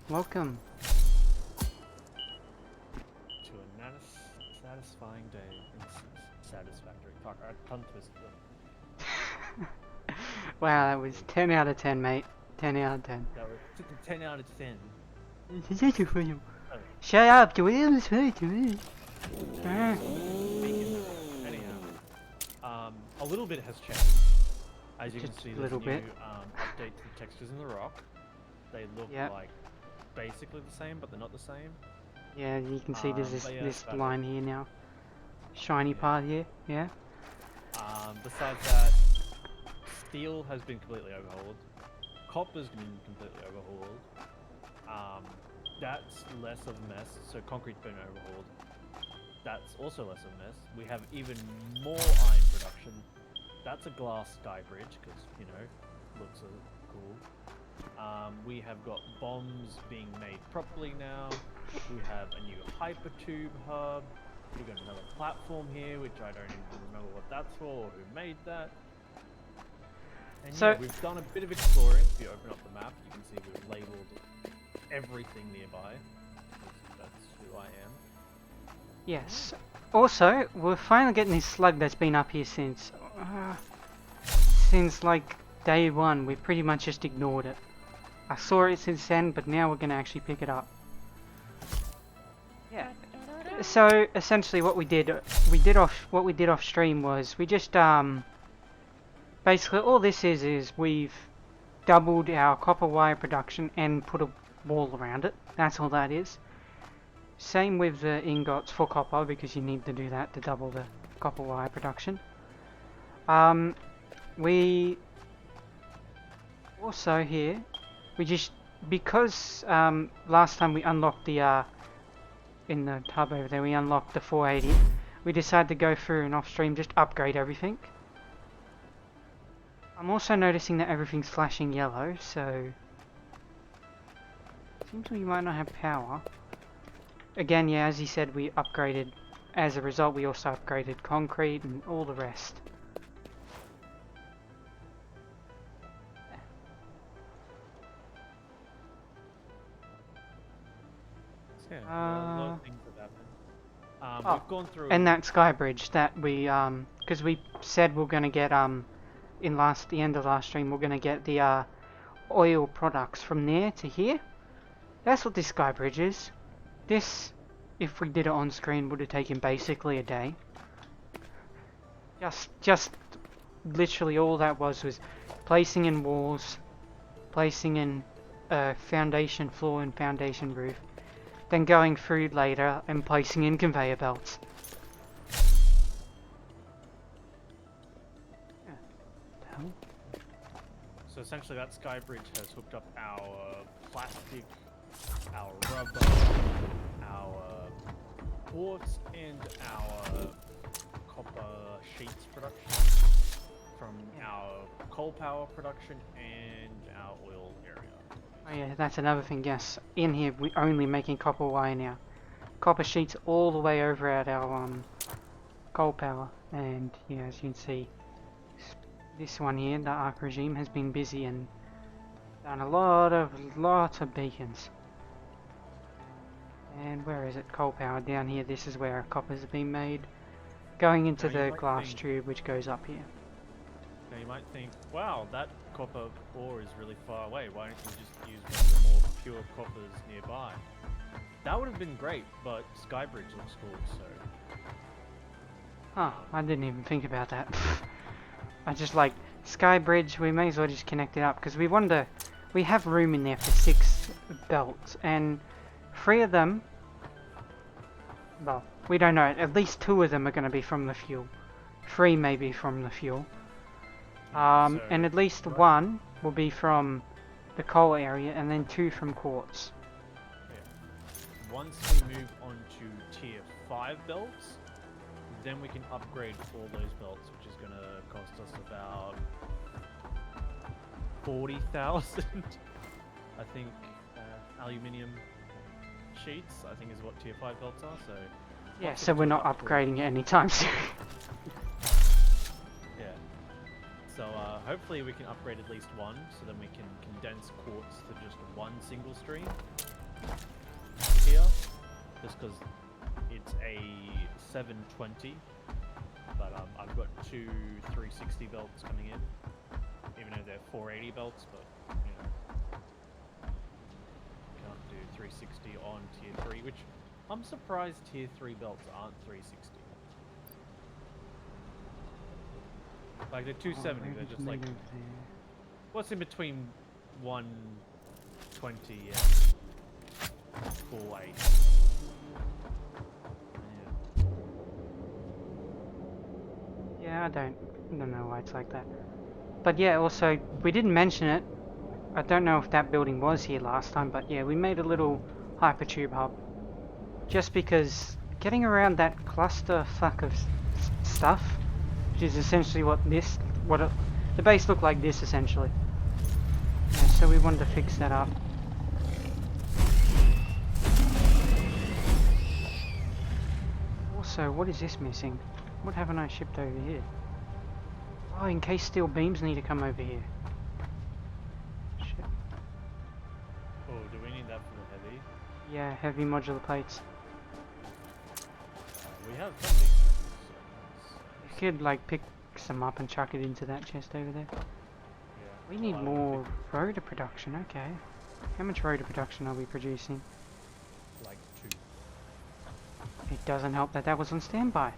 Welcome. To a satisfying day in Satisfactory. Fuck, I tongue twisted them. Wow, that was 10 out of 10, mate. 10 out of 10. That was 10 out of 10. Oh, Shut up, Joel. Shut up. anyhow, a little bit has changed. As you Just can see, a there's little new bit. update to the textures in the rock. They look Yep. like basically the same, but they're not the same. Yeah, you can see there's But yeah, this that's about line here now. Shiny Yeah. part here, yeah. Besides that, steel has been completely overhauled. Copper's been completely overhauled. That's less of a mess. So concrete's been overhauled. That's also less of a mess. We have even more iron production. That's a glass sky bridge because looks cool. We have got bombs being made properly now. We have a new hyper tube hub. We've got another platform here, which I don't even remember what that's for or who made that. And So- yeah, we've done a bit of exploring. If you open up the map, you can see we've labeled everything nearby. That's who I am. Yes. Also, we're finally getting this slug that's been up here since like day one. We pretty much just ignored it. I saw it since then, but now we're gonna actually pick it up. Yeah. So essentially, what we did off stream was we just basically all this is we've doubled our copper wire production and put a wall around it. That's all that is. Same with the ingots for copper, because you need to do that to double the copper wire production. We also here, because last time we unlocked the in the hub over there, we unlocked the 480. We decided to go through and off stream just upgrade everything. I'm also noticing that everything's flashing yellow, so seems we might not have power. Again, yeah, as he said, we upgraded. As a result, we also upgraded concrete and all the rest. So yeah, a lot of things have happened. We've gone through. And that sky bridge that we, because we said we're gonna get, the end of last stream, we're gonna get the, oil products from there to here. That's what this sky bridge is. This, if we did it on screen, would have taken basically a day. Just literally all that was placing in walls, placing in foundation floor and foundation roof, then going through later and placing in conveyor belts. So essentially that sky bridge has hooked up our plastic, our rubber, our quartz, and our copper sheets production from our coal power production and our oil area. Oh yeah, that's another thing, yes. In here, we're only making copper wire now. Copper sheets all the way over at our coal power. And yeah, as you can see, this one here, the Arc Regime, has been busy and done lots of beacons. And where is it? Coal power down here. This is where our coppers are being made. Going into the glass tube which goes up here. Now you might think, wow, that copper ore is really far away. Why don't you just use one of the more pure coppers nearby? That would have been great, but Skybridge looks cool, so... Huh, I didn't even think about that. I just like, Skybridge, we may as well just connect it up, because we have room in there for 6 belts, and 3 of them, well, we don't know, at least 2 of them are going to be from the fuel. 3 maybe from the fuel. And at least 1 will be from the coal area, and then 2 from quartz. Yeah. Once we move on to tier 5 belts, then we can upgrade all those belts, which is going to cost us about 40,000. I think aluminium sheets, I think is what tier 5 belts are, so... Yeah, so we're not upgrading it anytime soon. Yeah. So hopefully we can upgrade at least 1, so then we can condense quartz to just 1 single stream. here, just because it's a 720, but I've got two 360 belts coming in, even though they're 480 belts, but you know, can't do 360 on tier 3, which I'm surprised tier 3 belts aren't 360. Like the 270, they're just like, what's in between 120 and 480? Yeah, I don't know why it's like that. But yeah, also, we didn't mention it. I don't know if that building was here last time, but yeah, we made a little hypertube hub. Just because getting around that clusterfuck of stuff, which is essentially what the base looked like this essentially. Yeah, so we wanted to fix that up. Also, what is this missing? What haven't I shipped over here? Oh, in case steel beams need to come over here. Shit. Oh, do we need that for the heavy? Yeah, heavy modular plates. We have some big ones, You could like pick some up and chuck it into that chest over there. yeah. We need Well, more rotor production, okay. How much rotor production are we producing? like 2. It doesn't help that that was on standby.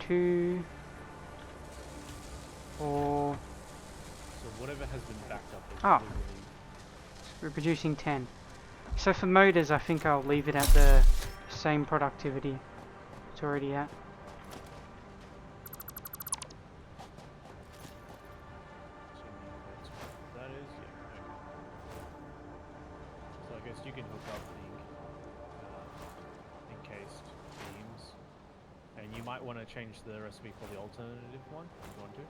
2, 4, So whatever has been backed up is Oh. literally... we're producing 10. So for motors, I think I'll leave it at the same productivity it's already at. That is, yeah. Okay. So I guess you can hook up the encased beams, and you might want to change the recipe for the alternative one if you want to.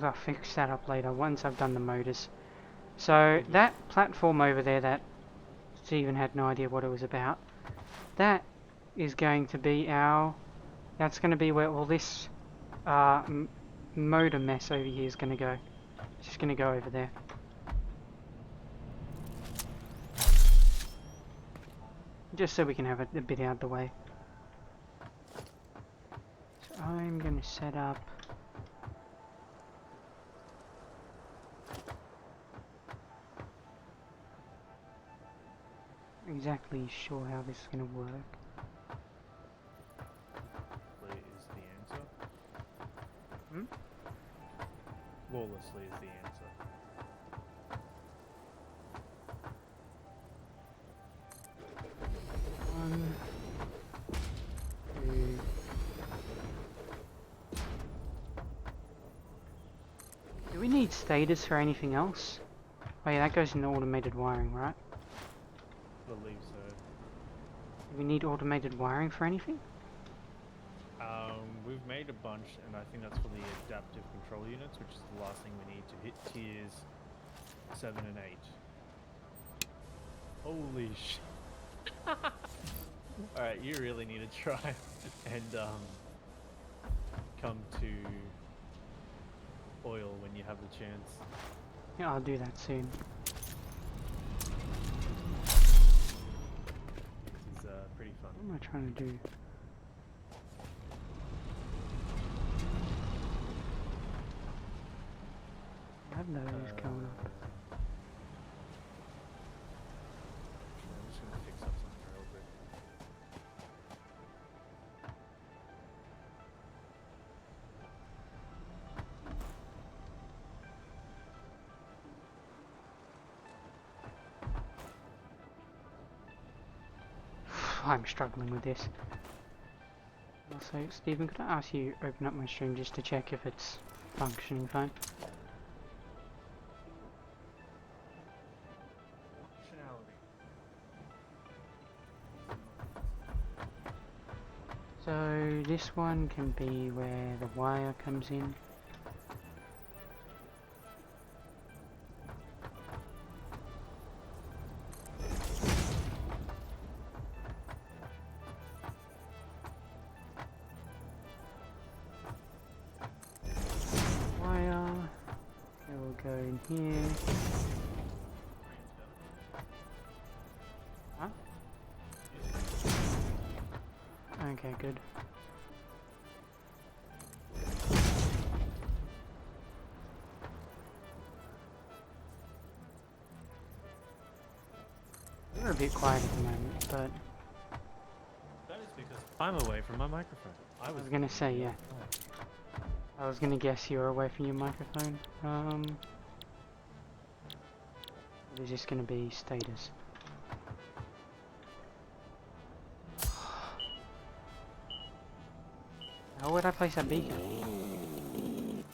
I'll fix that up later once I've done the motors. So that platform over there that Stephen had no idea what it was about, that is going to be that's going to be where all this motor mess over here is going to go. It's just going to go over there. Just so we can have it a bit out of the way. So I'm going to set up exactly sure how this is going to work. Is the answer. Hmm? Flawlessly is the answer. One, two. Do we need stators for anything else? Oh yeah, that goes in automated wiring, right? Believe so. Do we need automated wiring for anything? We've made a bunch, and I think that's for the adaptive control units, which is the last thing we need to hit tiers 7 and 8. Holy sh! Alright, you really need to try and come to oil when you have the chance. Yeah, I'll do that soon. This is pretty fun. What am I trying to do? I have those going up. I'm just gonna fix up something real quick. I'm struggling with this. Also, Stephen, could I ask you to open up my stream just to check if it's functioning fine? So this one can be where the wire comes in. Wire, it will go in here. Okay, good. We're a bit quiet at the moment, but That is because I'm away from my microphone. I was gonna say, yeah. I was gonna guess you were away from your microphone. It's just gonna be status. How would I place that beacon?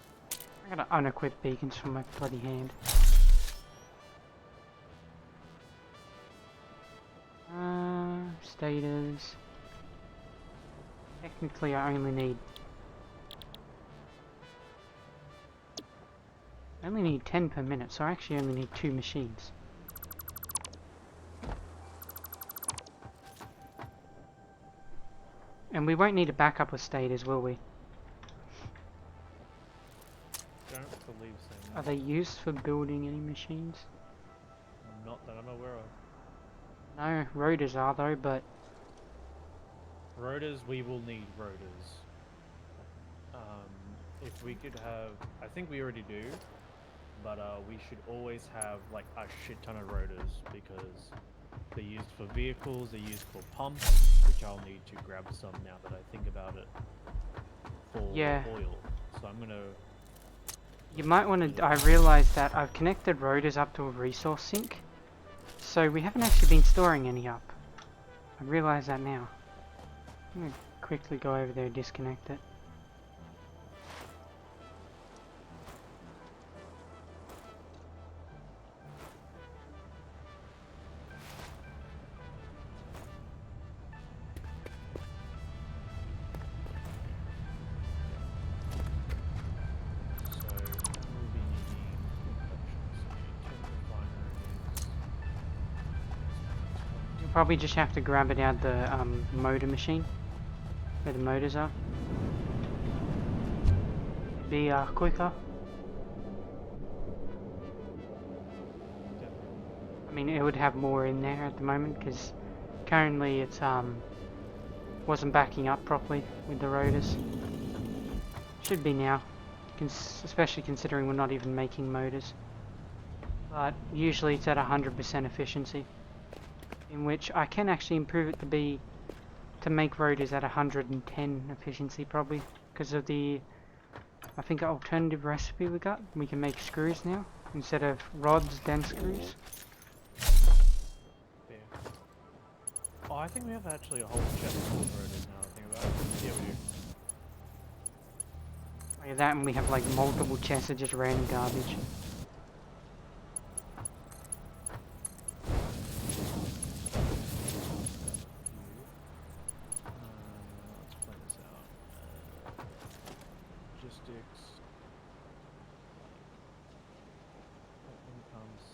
I gotta unequip beacons from my bloody hand. Status. Technically, I only need 10 per minute, so I actually only need 2 machines. And we won't need a backup with status, will we? Don't believe so. No. Are they used for building any machines? Not that I'm aware of. No, rotors are though, but Rotors, we will need rotors. If we could have, I think we already do, but we should always have like a shit ton of rotors because they're used for vehicles, they're used for pumps, which I'll need to grab some now that I think about it, for yeah. oil. So I'm gonna... You might want to, I realised that I've connected rotors up to a resource sink, so we haven't actually been storing any up. I realise that now. I'm going to quickly go over there and disconnect it. Probably just have to grab it out the motor machine, where the motors are. Be quicker. I mean, it would have more in there at the moment because currently it's wasn't backing up properly with the rotors. Should be now, especially considering we're not even making motors. But usually it's at 100% efficiency, in which I can actually improve it to make rotors at 110 efficiency probably, because of the, I think, alternative recipe we got. We can make screws now instead of rods, then screws. Yeah. Oh, I think we have actually a whole chest full of rotors now I think about it. Yeah, we do. Like that, and we have like multiple chests of just random garbage. Let's plan this out. Logistics. Incomes.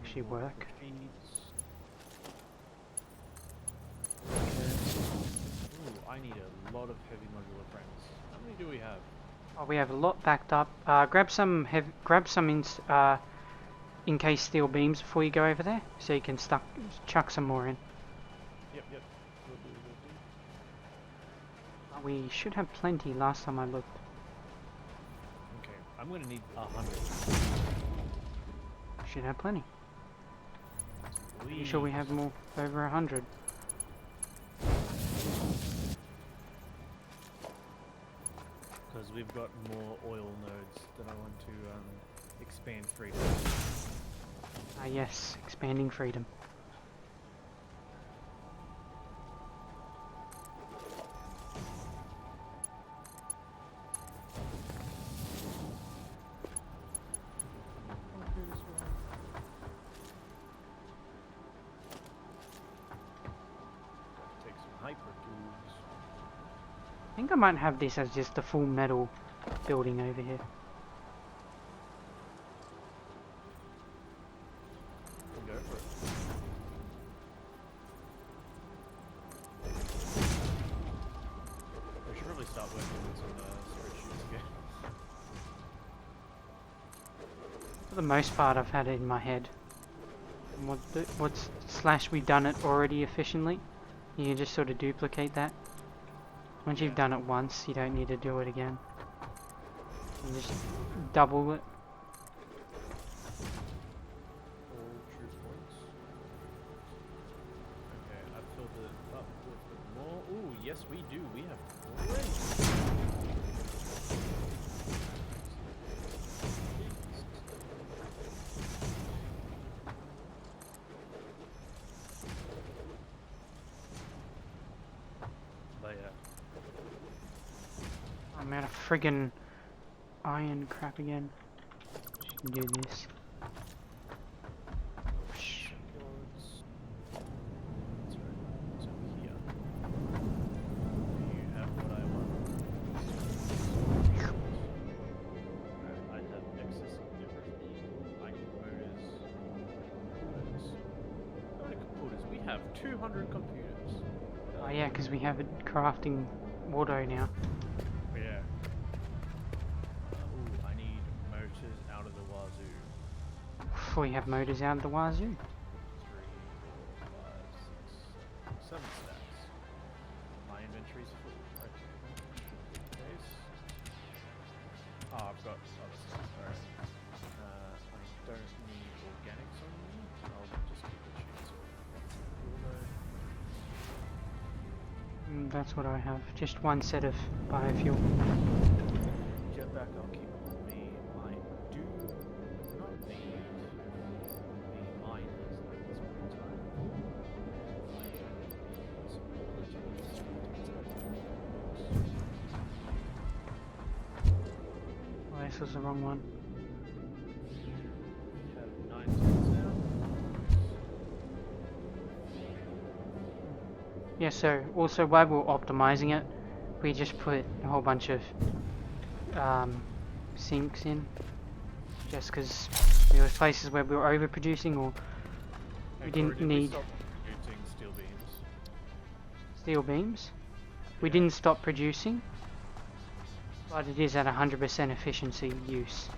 Actually work. Ooh, I need a lot of heavy modular frames. How many do we have? Oh, we have a lot backed up. Grab some in case steel beams before you go over there, so you can chuck some more in. Yep. Will do. We should have plenty last time I looked. Okay, I'm gonna need 100. Should have plenty. Pretty sure we have more, over 100. Because we've got more oil nodes that I want to expand freedom. Ah yes, expanding freedom. Take some hyper tubes. I think I might have this as just a full metal building over here. We'll go for it. We should probably start working on some spreadsheets again. For the most part, I've had it in my head. What's slash we've done it already efficiently. You can just sort of duplicate that. Once you've done it once, you don't need to do it again. You just double it. All true points. Okay, I've filled it up with more. Ooh, yes we do. We have great. But yeah. I'm out of friggin' iron crap again. Should do this. Boards. That's right. It's over here. Do you have what I want? I have excess of everything. Like motors. How many computers? We have 200 computers. Oh yeah, because we have it crafting auto now. Yeah. Ooh, I need motors out of the wazoo. We have motors out of the wazoo. 3, 4, 5, 6, 7 stacks. My inventory's full. Okay. Case. Oh, I've got other stuff. Alright. I don't need organics on me. I'll just keep the sheets. That's what I have. Just one set of biofuel. Jetpack I'll keep on me. I do not need the miners at this point in time. Oh, this was the wrong one. We have 9 tons now. Yeah, so also while we were optimizing it, we just put a whole bunch of sinks in. Just because there was places where we were overproducing or we didn't need stop producing steel beams. steel beams. We Yeah. didn't stop producing, but it is at 100% efficiency use.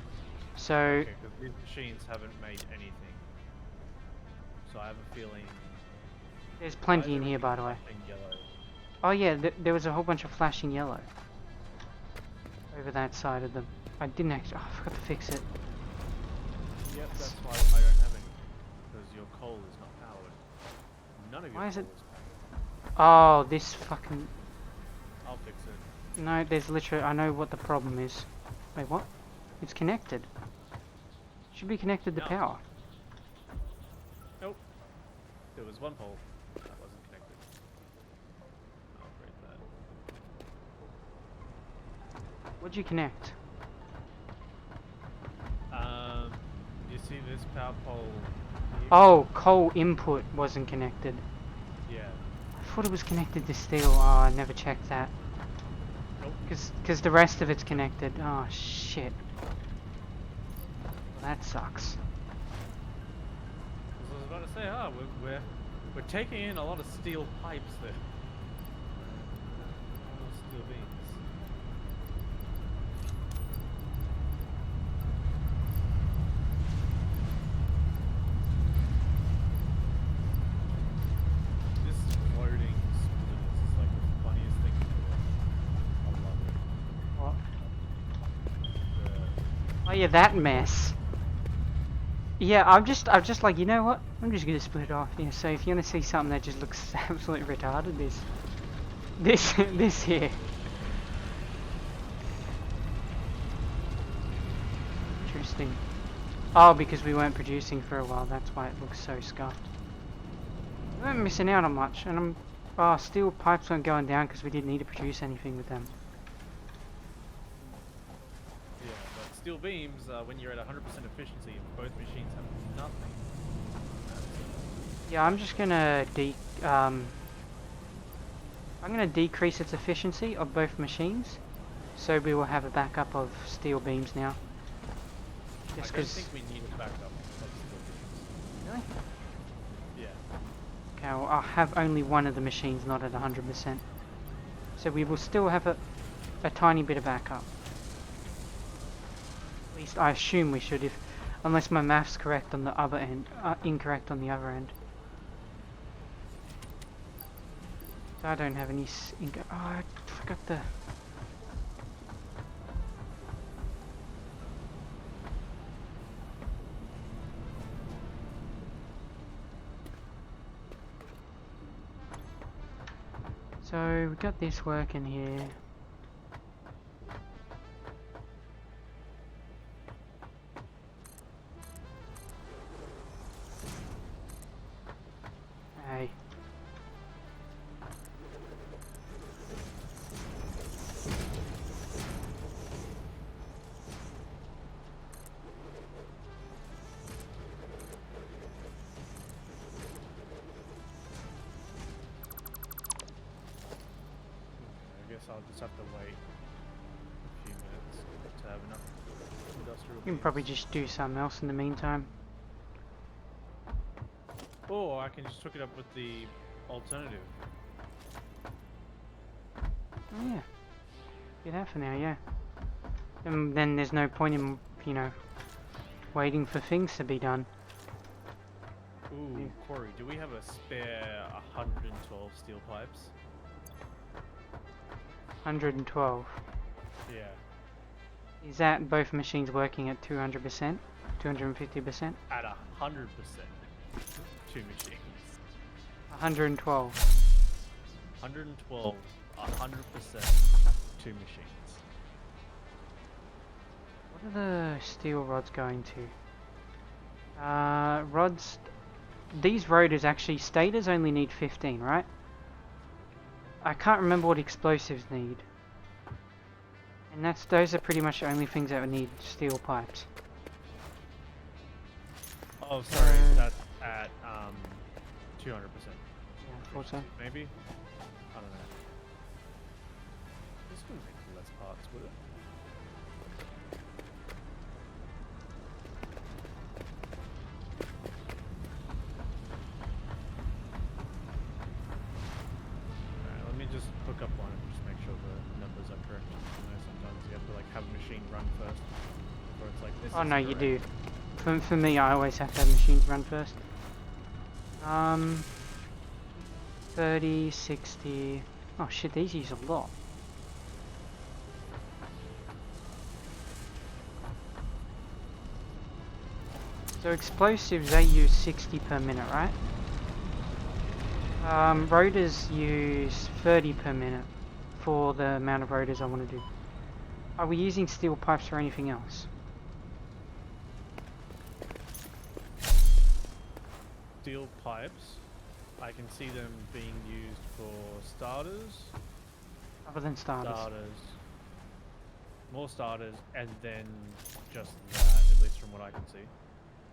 So Okay, because these machines haven't made anything. So I have a feeling. there's Why plenty is in here, by the way. everything yellow? Oh yeah, there was a whole bunch of flashing yellow over that side of them. I didn't actually. Oh, I forgot to fix it. Yep, that's why I don't have any. Because your coal is not powered. None of your Why is coal it- is powered. Oh, this fucking. I'll fix it. No, there's literally. I know what the problem is. Wait, what? It's connected. Should be connected to No. power. Nope. There was one pole that wasn't connected. I'll break that. What'd you connect? You see this power pole here? Oh, coal input wasn't connected. Yeah. I thought it was connected to steel. Oh, I never checked that. Nope. Because the rest of it's connected. Oh, shit. Well, that sucks. 'Cause I was about to say, we're taking in a lot of steel pipes there. A lot of steel beams. This floating splitters is like the funniest thing in the world. I love it. What? The, Oh yeah, that mess. Yeah, I'm just like, you know what? I'm just gonna split it off. Yeah, so if you wanna see something that just looks absolutely retarded, this here. Interesting. Oh, because we weren't producing for a while, that's why it looks so scuffed. We weren't missing out on much, and steel pipes weren't going down because we didn't need to produce anything with them. yeah, but steel beams, when you're at 100% efficiency, both machines have nothing. Yeah, I'm just gonna I'm gonna decrease its efficiency of both machines, so we will have a backup of steel beams now. Just I don't because. think we need a backup of steel beams. Really? Yeah. Okay, well, I'll have only one of the machines not at 100%, so we will still have a tiny bit of backup. At least I assume we should. If Unless my math's correct on the other end, incorrect on the other end. So I don't have any oh, I forgot the... So we got this working here. Hey. I guess I'll just have to wait a few minutes to have enough industrial You can probably just do something else in the meantime. Or I can just hook it up with the alternative. Oh yeah. Do that for now, yeah. And then there's no point in, you know, waiting for things to be done. Ooh, Yeah. Corey, do we have a spare 112 steel pipes? 112. Yeah. Is that both machines working at 200%? 250%? At 100%. Two machines. 112. 112, 100%, two machines. What are the steel rods going to? Rods... These rotors actually, stators only need 15, right? I can't remember what explosives need. And those are pretty much the only things that would need steel pipes. Oh, sorry, that's at 200%. Yeah, I thought so. Maybe? I don't know. This wouldn't make less parts, would it? Alright, let me just hook up one and just make sure the numbers are correct. You know, sometimes you have to like have a machine run first before it's like this. Oh is no, you do. correct. For me, I always have to have machines run first. 30, 60... Oh shit, these use a lot. So explosives, they use 60 per minute, right? Rotors use 30 per minute for the amount of rotors I want to do. Are we using steel pipes or anything else? Steel pipes. I can see them being used for starters. Other than starters? More starters, and then just that, at least from what I can see.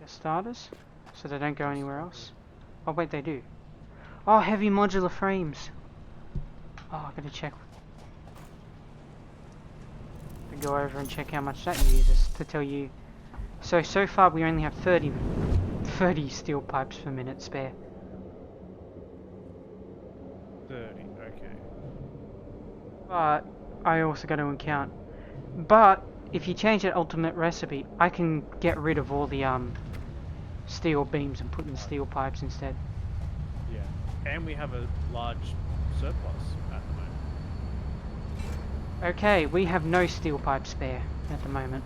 Just starters? So they don't go anywhere else? Oh wait, they do. Oh, heavy modular frames! Oh, I gotta check. Go over and check how much that uses to tell you. So far we only have 30 steel pipes per minute spare. 30, okay. But I also got to count. But if you change that ultimate recipe, I can get rid of all the steel beams and put in steel pipes instead. Yeah, and we have a large surplus at the moment. Okay, we have no steel pipe spare at the moment.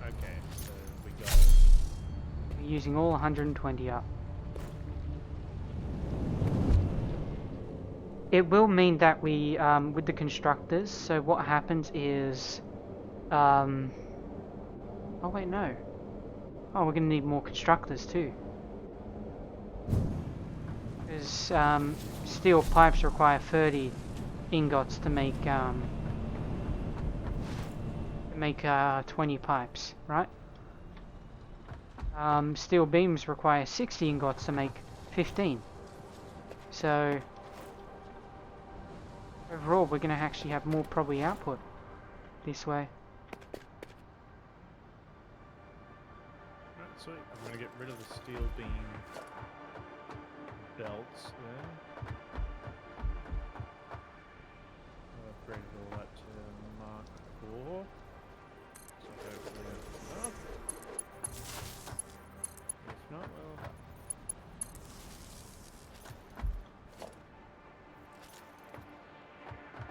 Okay, so we go. We're using all 120 up. It will mean that we, with the constructors, so what happens is, oh wait, no. Oh, we're gonna need more constructors too. Because, steel pipes require 30 ingots to make, 20 pipes, right? Steel beams require 60 ingots to make 15. So, overall, we're going to actually have more probably output this way. Right, sweet. I'm gonna get rid of the steel beam belts there. I upgraded all that to Mark 4. So hopefully that's enough. well.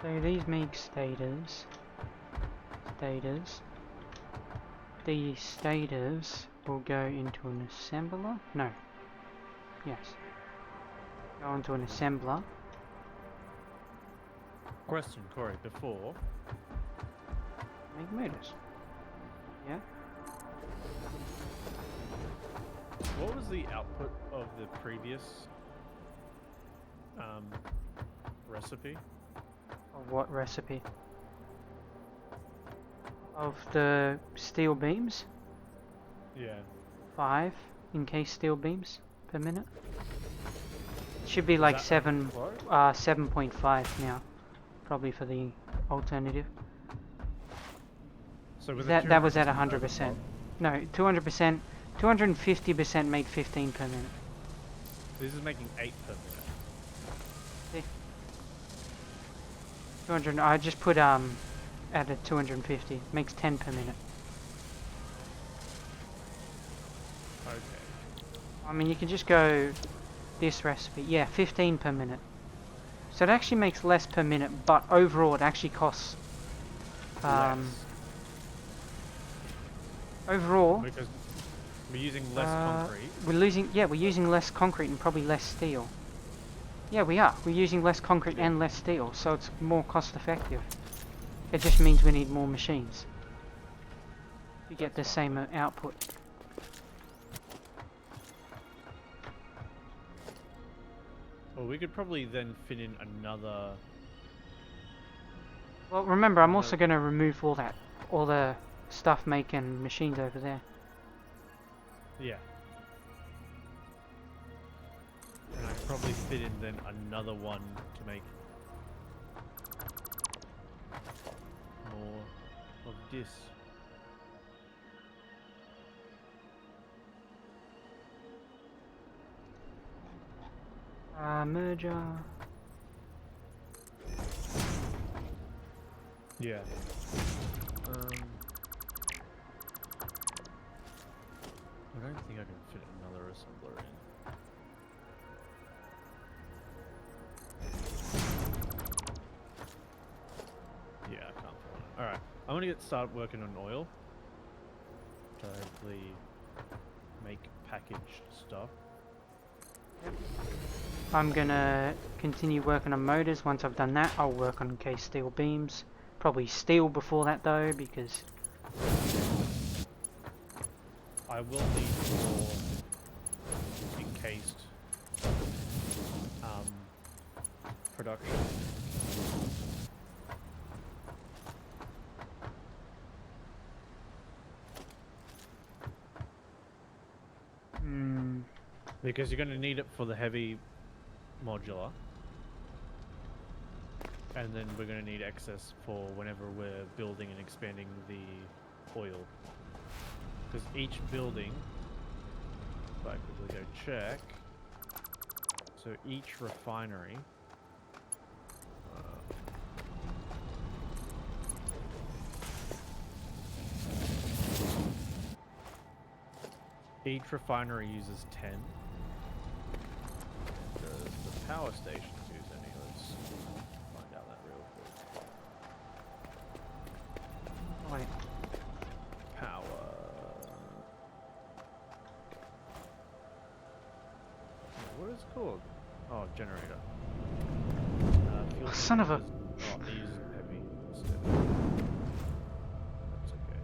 So these make stators. Stators. These stators will go into an assembler. No. Yes. Go into an assembler. Question, Corey, before. Make motors. Yeah. What was the output of the previous recipe? Of what recipe? Of the steel beams? Yeah. 5 encased steel beams per minute. Should be Is like that 7.5 now, probably for the alternative. So with That was at 200% 100%. overclock, No, 200%, 250% made 15 per minute. this is making 8 per minute. 200. I just put added 250. Makes 10 per minute. Okay. I mean, you can just go this recipe. Yeah, 15 per minute. So it actually makes less per minute, but overall it actually costs. Less. Overall, Because we're using less concrete. we're using less concrete and probably less steel. Yeah, we are. We're using less concrete and less steel, so it's more cost effective. It just means we need more machines to get the same output. Well, we could probably then fit in another. Well, remember, I'm also going to remove all the stuff making machines over there. Yeah. And I could probably fit in then another one to make more of this. Merger. Yeah. I don't think I can fit another assembler in. Yeah, I can't fit one. Alright, I'm gonna start working on oil. To hopefully make packaged stuff. I'm gonna continue working on motors. Once I've done that, I'll work on encased steel beams. Probably steel before that though, because I will need more encased production. Because you're going to need it for the heavy modular. And then we're going to need excess for whenever we're building and expanding the oil. Because each building, if I quickly go check, so each refinery, uses 10. Does the power stations use any? Let's find out that real quick. wait. Power. What is it called? Oh, generator. Fuel Son of a- generators- Oh, they use heavy instead. That's okay.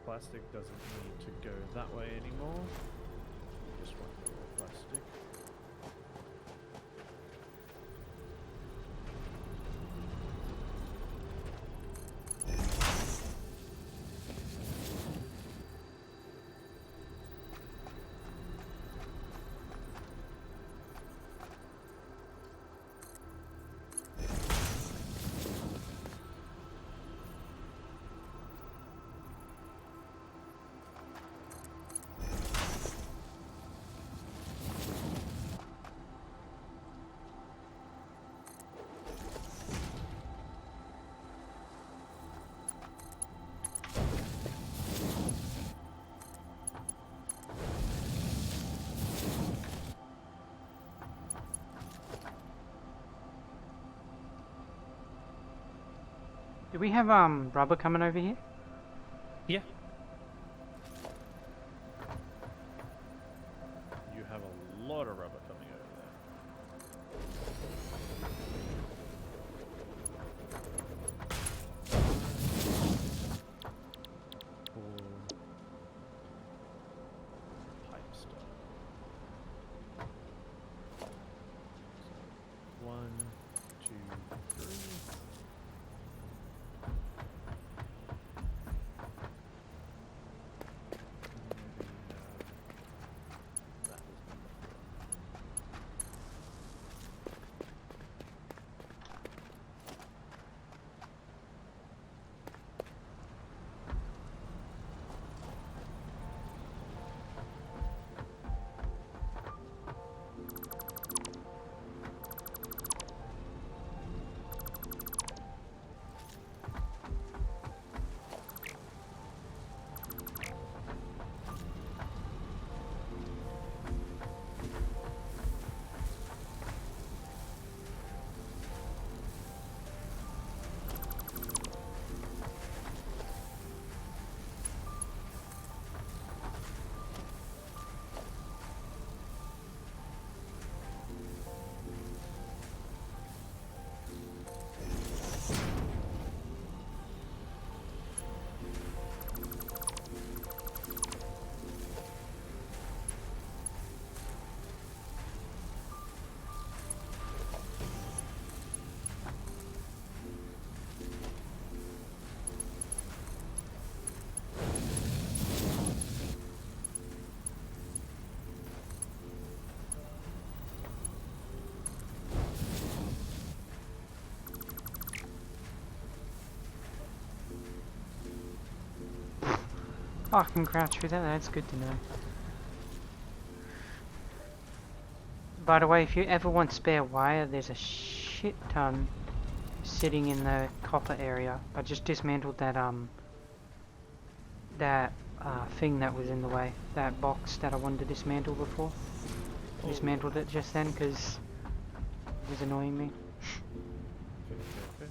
Plastic doesn't need to go that way anymore. Just want more plastic. Do we have rubber coming over here? Yeah. You have a lot of rubber coming over there. Cool. Pipe stuff. So, 1, 2, 3. That is number 4. Oh, I can crouch through that, that's good to know. By the way, if you ever want spare wire, there's a shit ton sitting in the copper area. I just dismantled that thing that was in the way. That box that I wanted to dismantle before. Oh. Dismantled it just then because it was annoying me. Okay.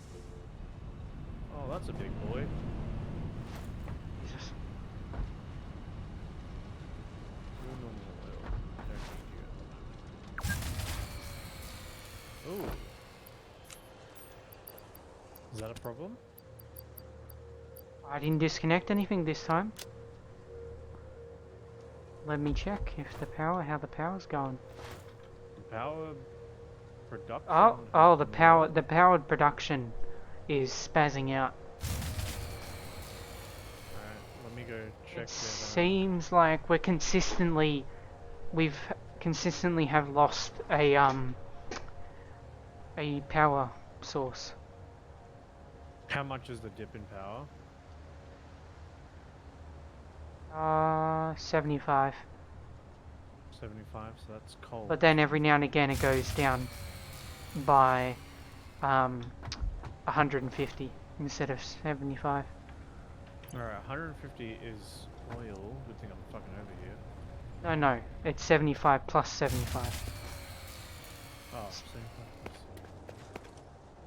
Oh, that's a big boy. Jesus. No normal oil. Don't need you at the moment. Ooh. Is that a problem? I didn't disconnect anything this time. Let me check if how the power's going. Power production? Oh, the powered production is spazzing out. Alright, let me go check It that. seems like we've consistently have lost a power source. How much is the dip in power? 75. 75, so that's cold. But then every now and again it goes down by 150 instead of 75. Alright, 150 is oil. Good thing I'm fucking over here. No, it's 75 plus 75. Oh, 75 plus.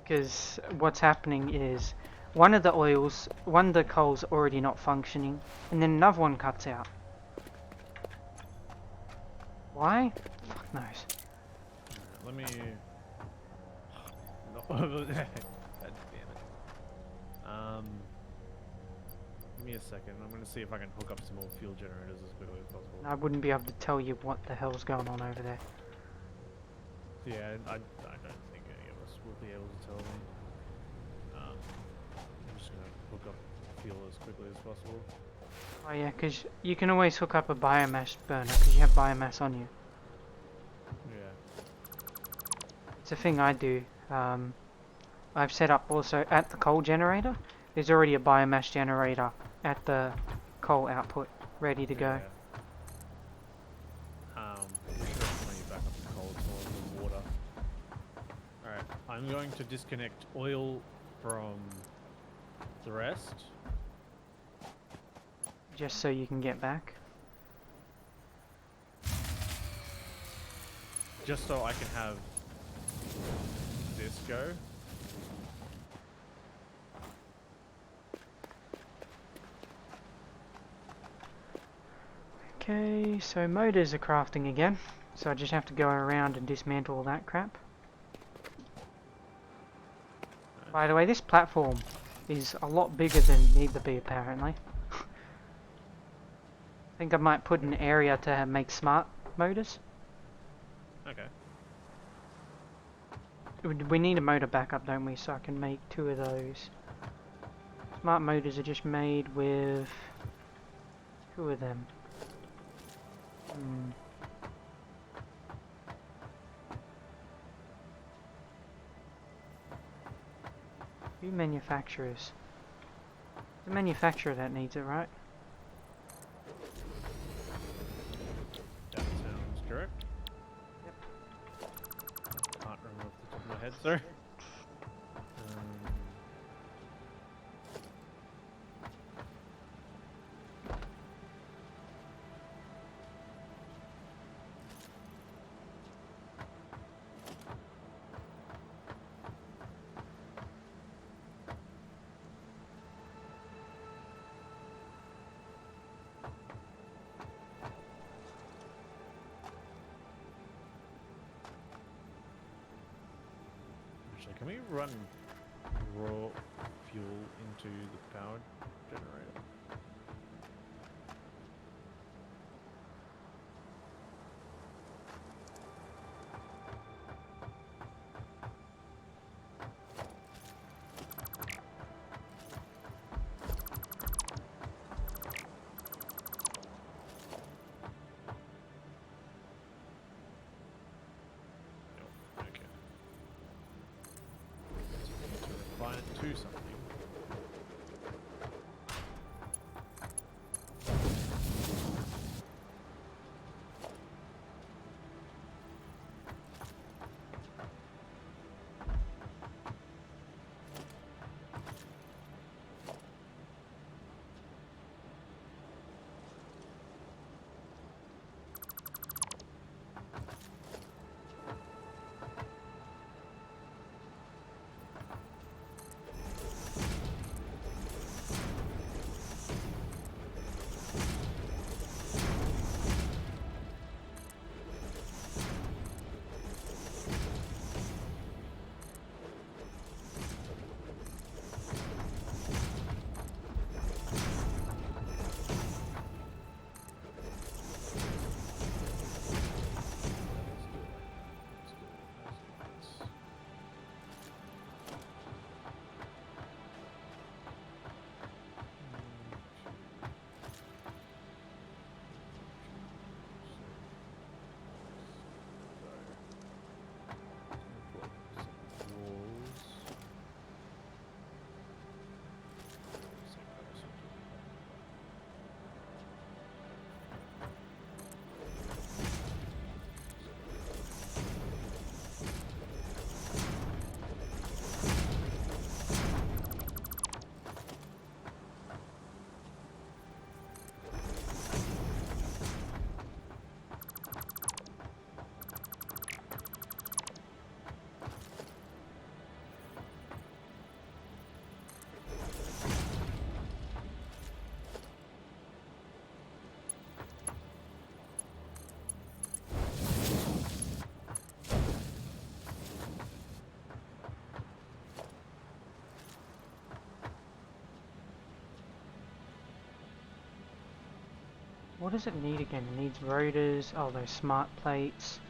Because what's happening is one of the coal's already not functioning, and then another one cuts out. Why? Fuck knows. Alright, let me... No. God damn it. Give me a second. I'm gonna see if I can hook up some more fuel generators as quickly as possible. I wouldn't be able to tell you what the hell's going on over there. Yeah, I don't think any of us will be able to tell me. I'm just gonna hook up fuel as quickly as possible. Oh yeah, because you can always hook up a biomass burner because you have biomass on you. Yeah. It's a thing I do. I've set up also at the coal generator. There's already a biomass generator at the coal output ready to go. I'm sure when you back up the coal, it's more of the water. Alright, I'm going to disconnect oil from the rest. Just so you can get back. Just so I can have this go. Okay, so motors are crafting again. So I just have to go around and dismantle all that crap. By the way, this platform is a lot bigger than it needs to be apparently. I think I might put an area to make smart motors. Okay. We need a motor backup, don't we? So I can make 2 of those. Smart motors are just made with 2 of them. Few manufacturers. The manufacturer that needs it, right? That sounds correct. Yep. Can't remember off the top of my head, sir. Actually, can we run raw fuel into the power generator? No. Okay. So we need to refine it to something. What does it need again? It needs rotors, oh those smart plates.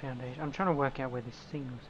Foundation. I'm trying to work out where this thing is.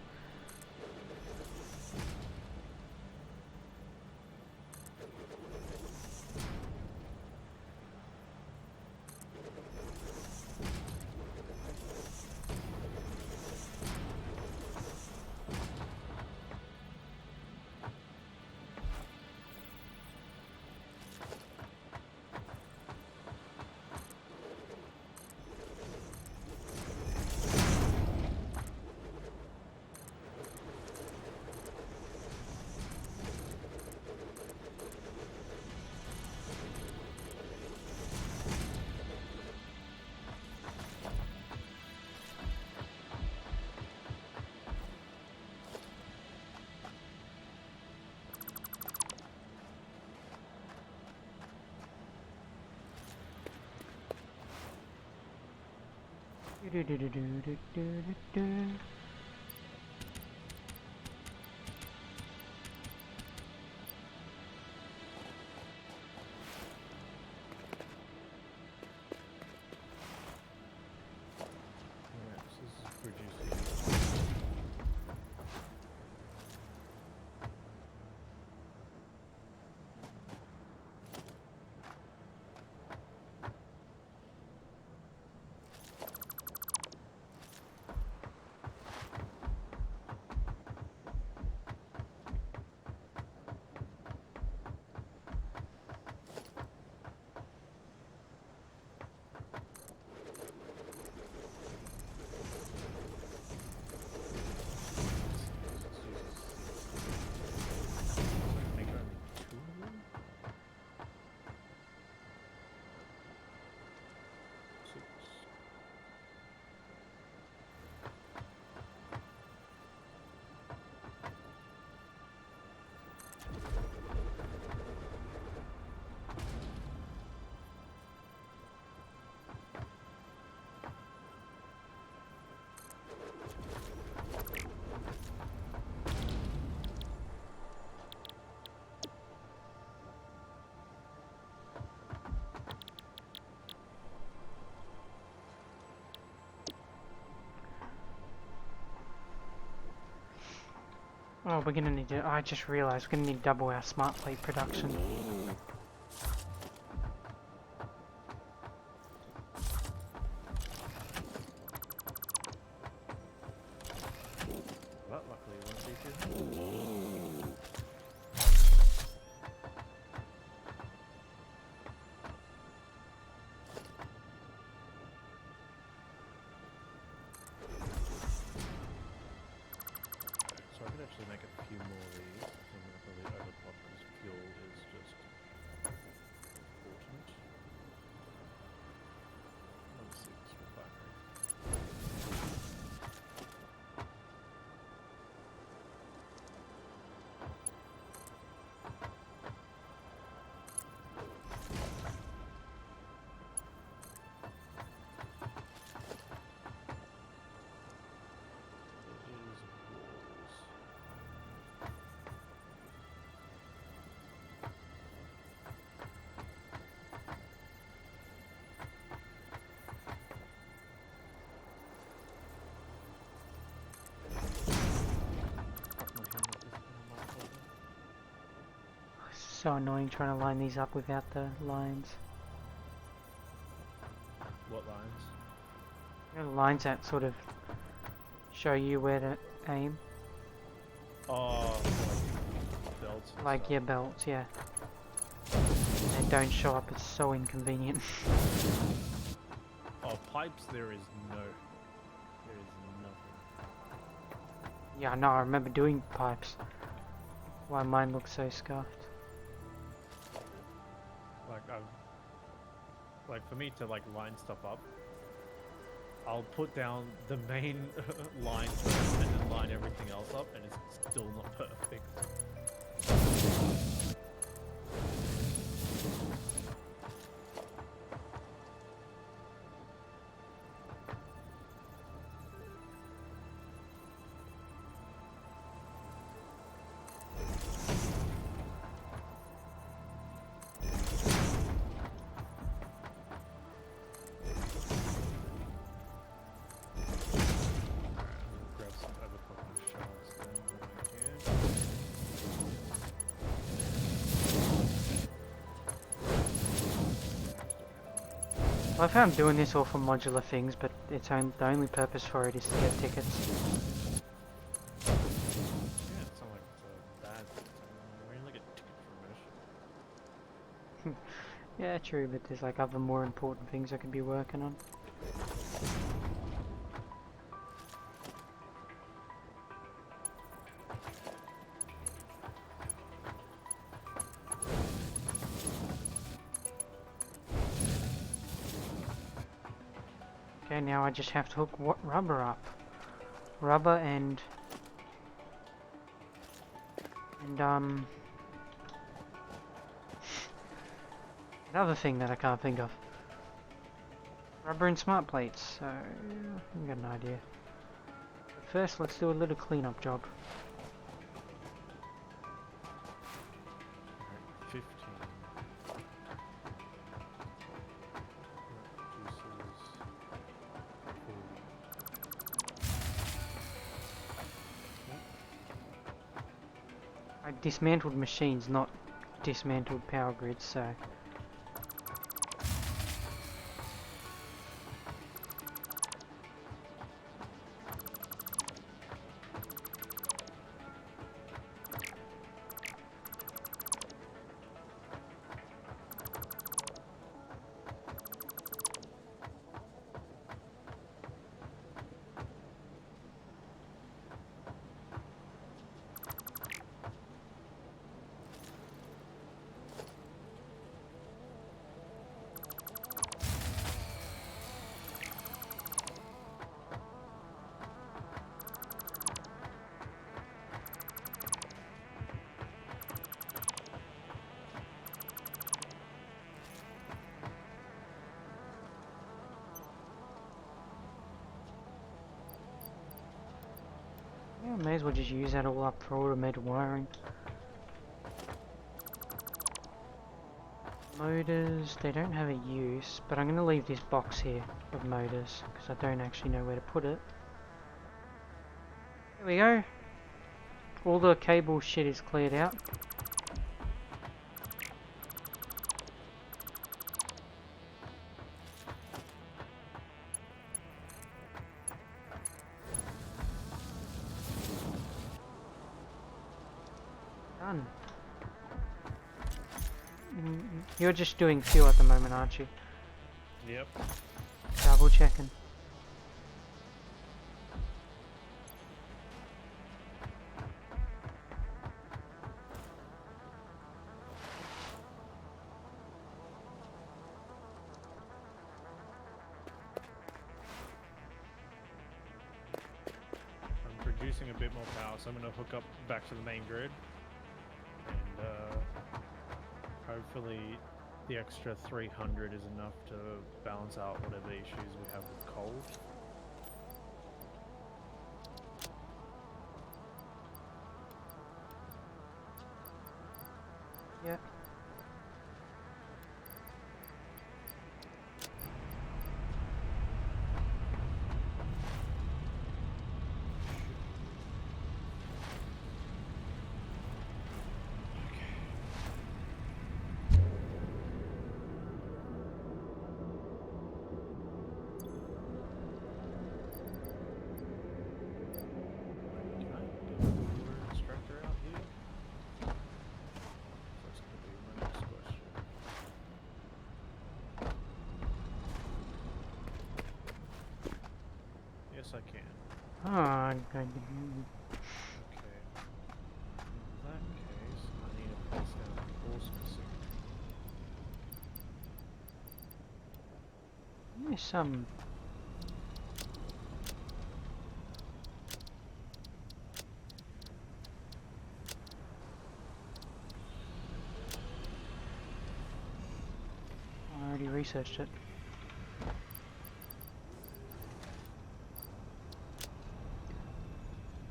Do-do-do-do-do-do-do-do. Alright, so this is producing. Make only two of them? Six. Oh, we're gonna need to. I just realised we're gonna need double our smart plate production. Well, luckily it won't be too hard. So I could actually make a few more of these. I'm going to probably overclock because fuel is just important. 1.6 refinery. It is walls. Fuck my hand up this motherfucker. So annoying trying to line these up without the lines. What lines? You know, the lines that sort of show you where to aim. Oh, like belts and Like stuff. your belts, yeah. They don't show up, it's so inconvenient. Oh, pipes, there is nothing. Yeah, no, I remember doing pipes. Why mine looks so scuffed. Like for me to like line stuff up, I'll put down the main line first and then line everything else up, and it's still not perfect. Grab some overclocking shards then when I can. I found doing this all for modular things, but the only purpose for it is to get tickets. Yeah, it's not like it's a bad thing. We only get tickets for mission. Yeah, true, but there's like other more important things I could be working on. Okay, now I just have to hook rubber up. Rubber and another thing that I can't think of. Rubber and smart plates, so I've got an idea. But first, let's do a little cleanup job. Alright, 15. Juices. 40. I dismantled machines, not dismantled power grids, so... Yeah, may as well just use that all up for automated wiring. Motors, they don't have a use, but I'm going to leave this box here of motors, because I don't actually know where to put it. There we go. All the cable shit is cleared out. Done. You're just doing fuel at the moment, aren't you? Yep. Double checking. I'm producing a bit more power, so I'm going to hook up back to the main grid. And hopefully the extra 300 is enough to balance out whatever issues we have with coal. Yeah. Can I get a lure instructor out here? That's going to be my next question. Yes, I can. Oh, I'm Okay. In that case, I need a place down the horse missing. there's some. I already researched it.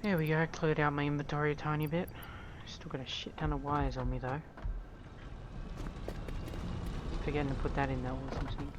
There we go, cleared out my inventory a tiny bit. Still got a shit ton of wires on me though. Forgetting to put that in that awesome sink.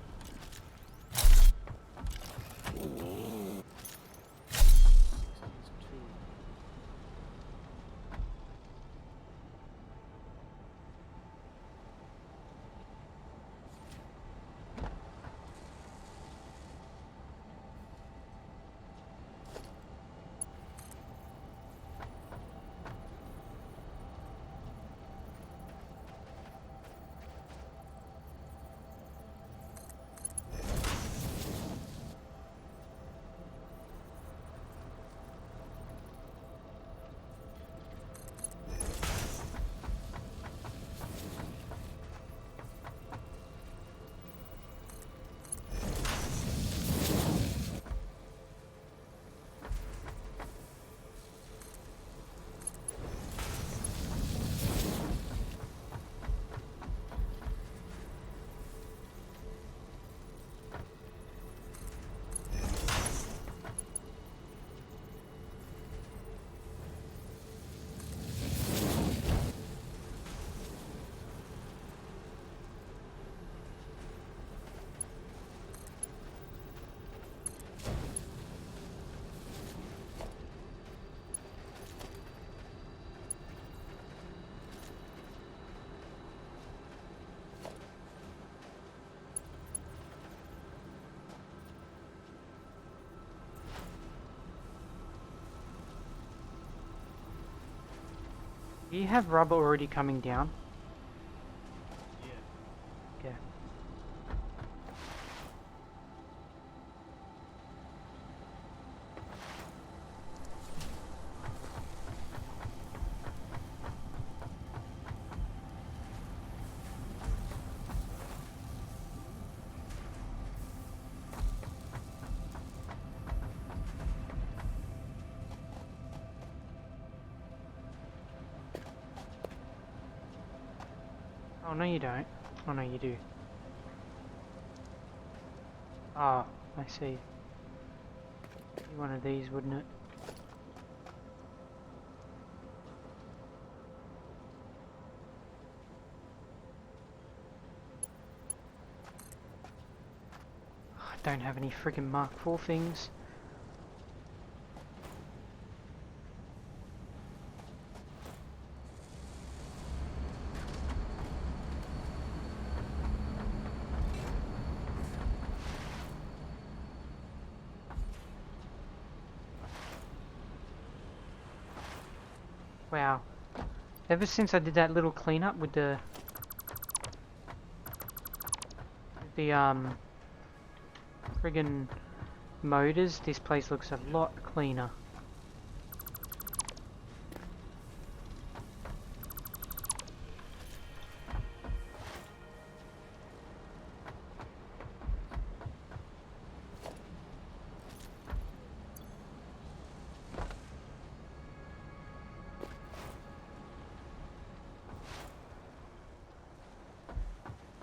You have rubber already coming down. Yeah. Okay. Oh, no you don't. Oh, no you do. Ah, I see. Be one of these, wouldn't it? I don't have any friggin' Mark IV things. Wow. Ever since I did that little cleanup with the friggin' motors, this place looks a lot cleaner.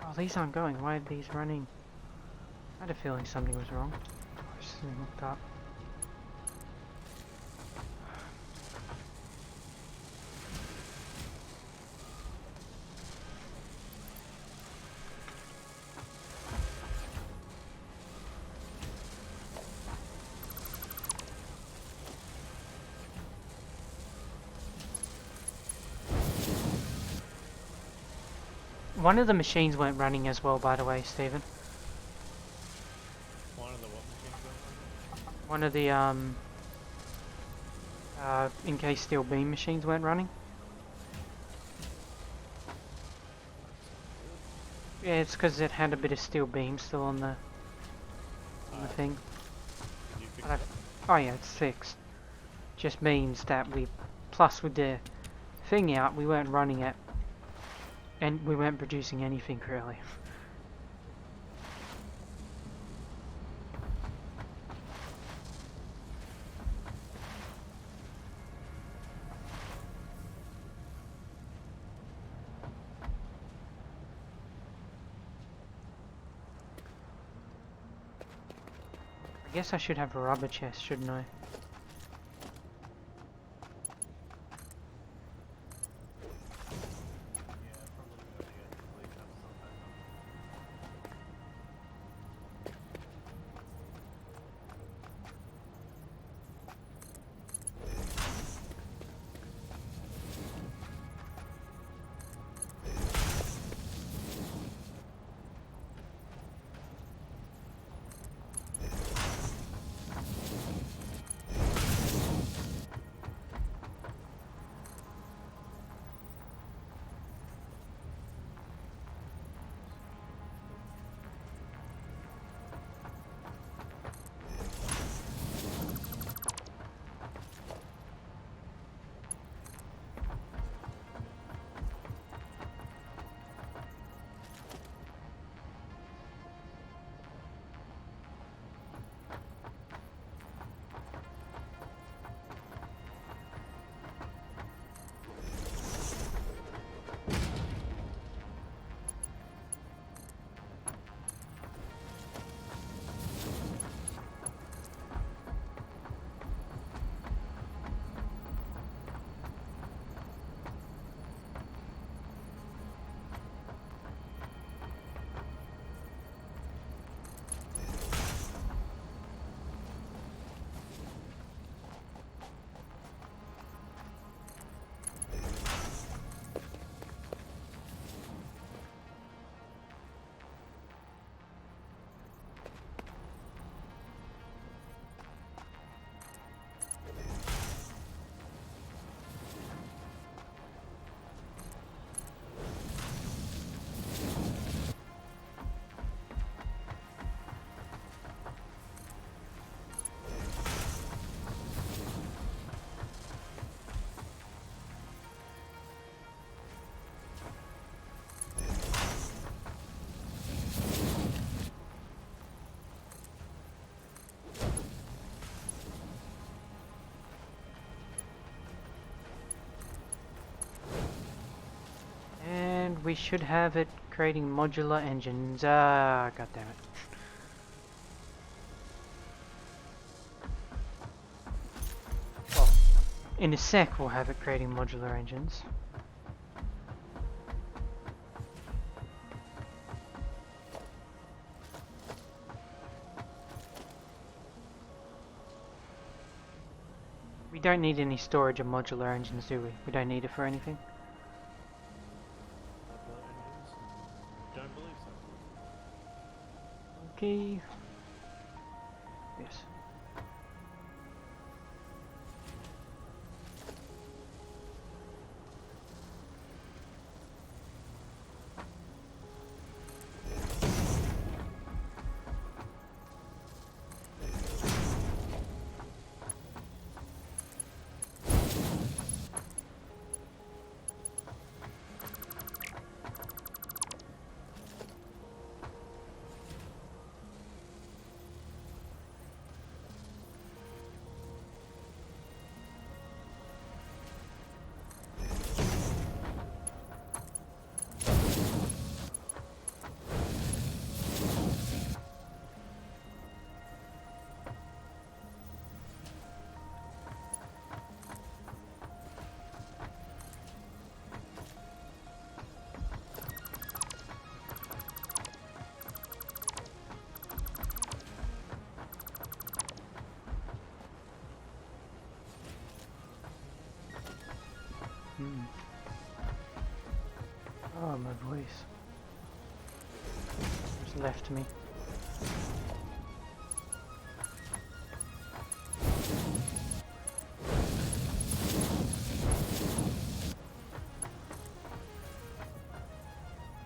Oh, these aren't going. Why are these running? I had a feeling something was wrong. I just looked up. One of the machines weren't running as well, by the way, Stephen. One of the what machines going One of the encased steel beam machines weren't running. Yeah, it's because it had a bit of steel beam still on the thing. Did you fix But it? oh yeah, it's fixed. Just means that plus with the thing out, we weren't running it, and we weren't producing anything really. I guess I should have a rubber chest, shouldn't I? Yeah, probably a good idea. At least have some backup. we should have it creating modular engines. Ah, god damn it. Well, in a sec we'll have it creating modular engines. We don't need any storage of modular engines, do we? We don't need it for anything. Modular engines? Don't believe so. Okay. Yes. Oh, my voice. It's left me.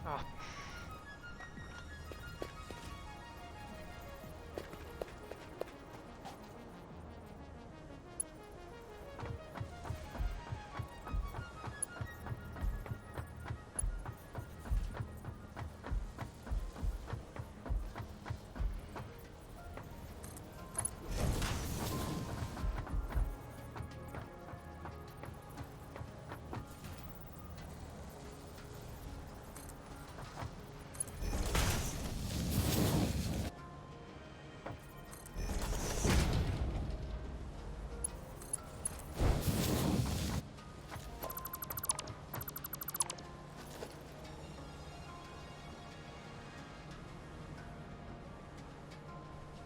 Oh.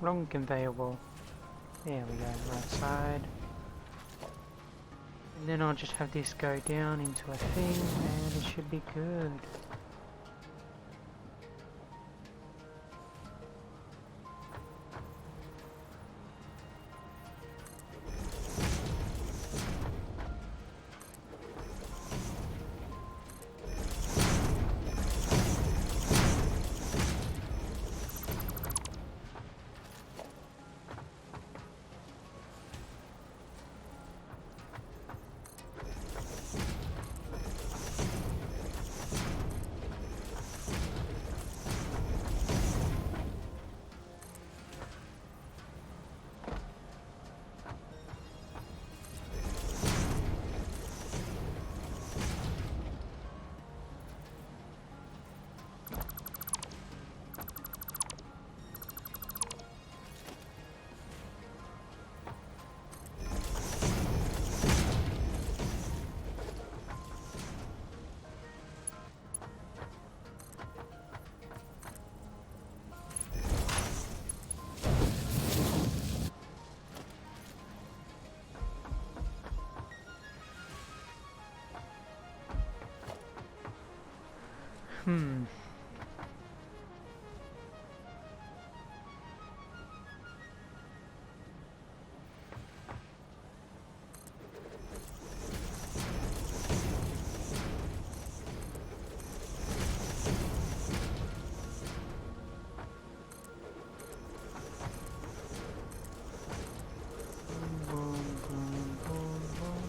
Wrong conveyor belt. There we go, right side. And then I'll just have this go down into a thing and it should be good. Hmm. Boom, boom, boom, boom.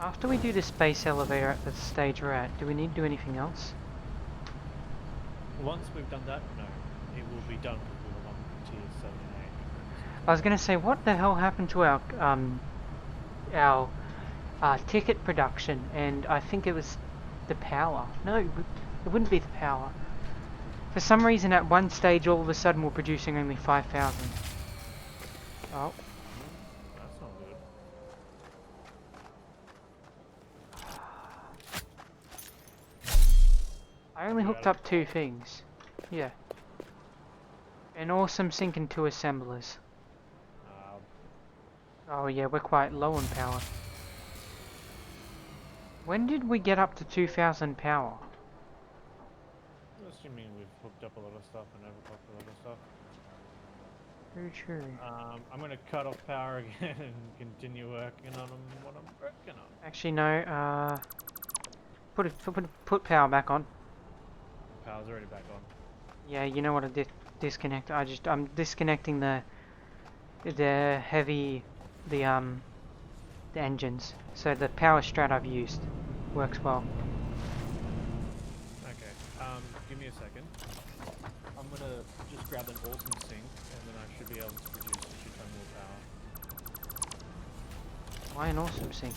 After we do the space elevator at the stage we're at, do we need to do anything else? Once we've done that, no. It will be done because we will not tier 7 and 8. I was gonna say, what the hell happened to our ticket production? And I think it was the power. No, it wouldn't be the power. For some reason, at one stage, all of a sudden, we're producing only 5,000. Oh. That's not good. I only hooked up 2 things. Yeah. An awesome sink and 2 assemblers. Oh yeah, we're quite low on power. When did we get up to 2,000 power? Assuming we've hooked up a lot of stuff and overclocked a lot of stuff. Very true. I'm going to cut off power again and continue working on what I'm working on. Actually, no. Put power back on. Power's already back on. Yeah, you know what I disconnect. I'm disconnecting the engines. So the power strat I've used works well. Okay. Give me a second. I'm gonna just grab an awesome sink, and then I should be able to produce a shit ton more power. Why an awesome sink?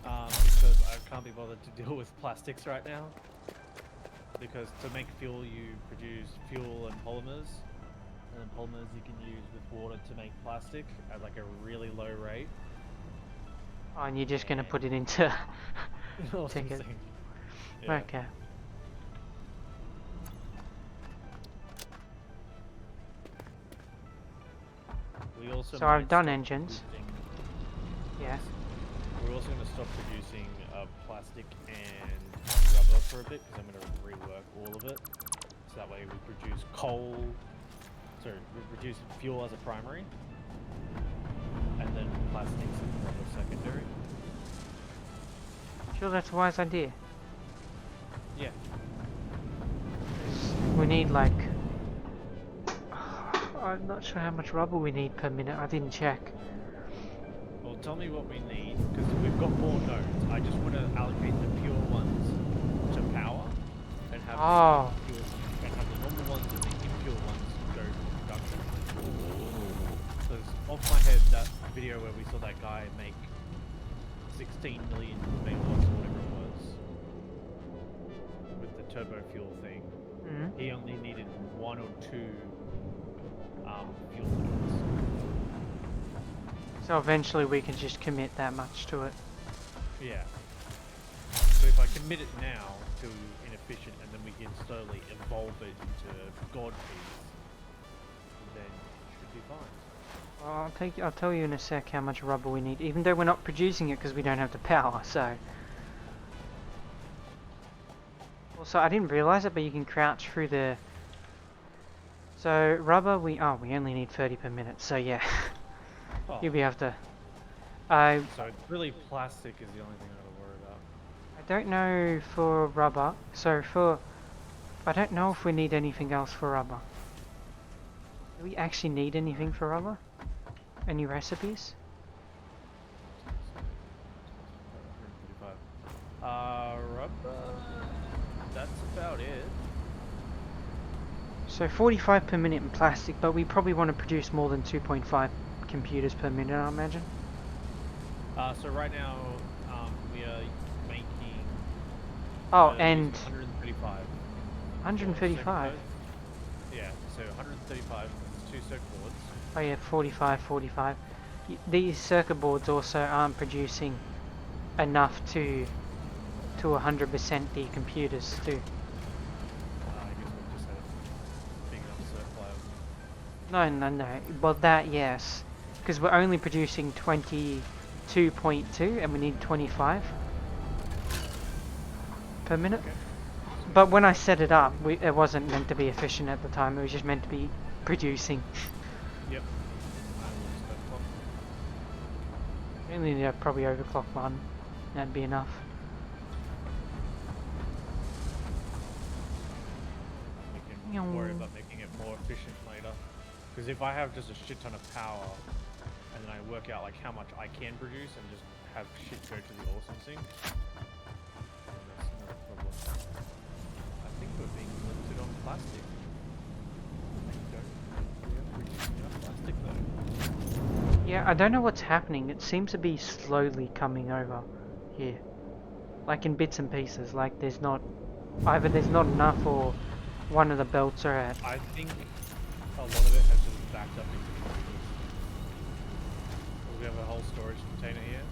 Because I can't be bothered to deal with plastics right now. Because to make fuel, you produce fuel and polymers. And then polymers you can use with water to make plastic at like a really low rate. Oh, and you're just gonna put it into Awesome ticket. sink. Yeah. Okay. We also So I've might done stop producing- Yeah. We're also going to stop producing plastic and rubber for a bit because I'm going to rework all of it. So that way we produce we produce fuel as a primary, and then plastics and rubber secondary. Sure, that's a wise idea. Yeah. We need like... I'm not sure how much rubber we need per minute. I didn't check. Well, tell me what we need, because we've got more nodes. I just want to allocate the pure ones to power, and have the normal ones and the impure ones go to production. Because off my head, that video where we saw that guy make 16 million megawatts or whatever it was with the turbo fuel thing, he only needed 1 or 2 fuel nodes. So eventually we can just commit that much to it. Yeah. So if I commit it now to inefficient, and then we can slowly evolve it into god feeds, then it should be fine. Well, I'll tell you in a sec how much rubber we need, even though we're not producing it because we don't have the power. So. Also, I didn't realize it, but you can crouch through the. So rubber, we only need 30 per minute. So yeah. Oh. You'll be able to. So it's really plastic is the only thing I gotta worry about. I don't know for rubber. So I don't know if we need anything else for rubber. Do we actually need anything for rubber? Any recipes? 135. Rubber. That's about it. So 45 per minute in plastic, but we probably want to produce more than 2.5 computers per minute, I imagine. So right now, we are making. Oh, and 135. 135. Yeah, so 135. 2 circuit boards. Oh yeah, 45. These circuit boards also aren't producing enough to 100% the computers too. I guess we'll just have big enough supply. No. Well, that yes, because we're only producing 22.2, and we need 25 per minute. Okay. But when I set it up, it wasn't meant to be efficient at the time. It was just meant to be producing. Yep. We only need to probably overclock one. That'd be enough. We can worry about making it more efficient later. Because if I have just a shit ton of power, and then I work out like how much I can produce and just have shit go to the awesome sink. And that's not a problem. I think we're being limited on plastic. I don't think we are producing enough plastic though. Yeah, I don't know what's happening. It seems to be slowly coming over here. Like in bits and pieces. Like there's not... Either there's not enough or one of the belts are at... I think a lot of it has just backed up into containers. We have a whole storage container here.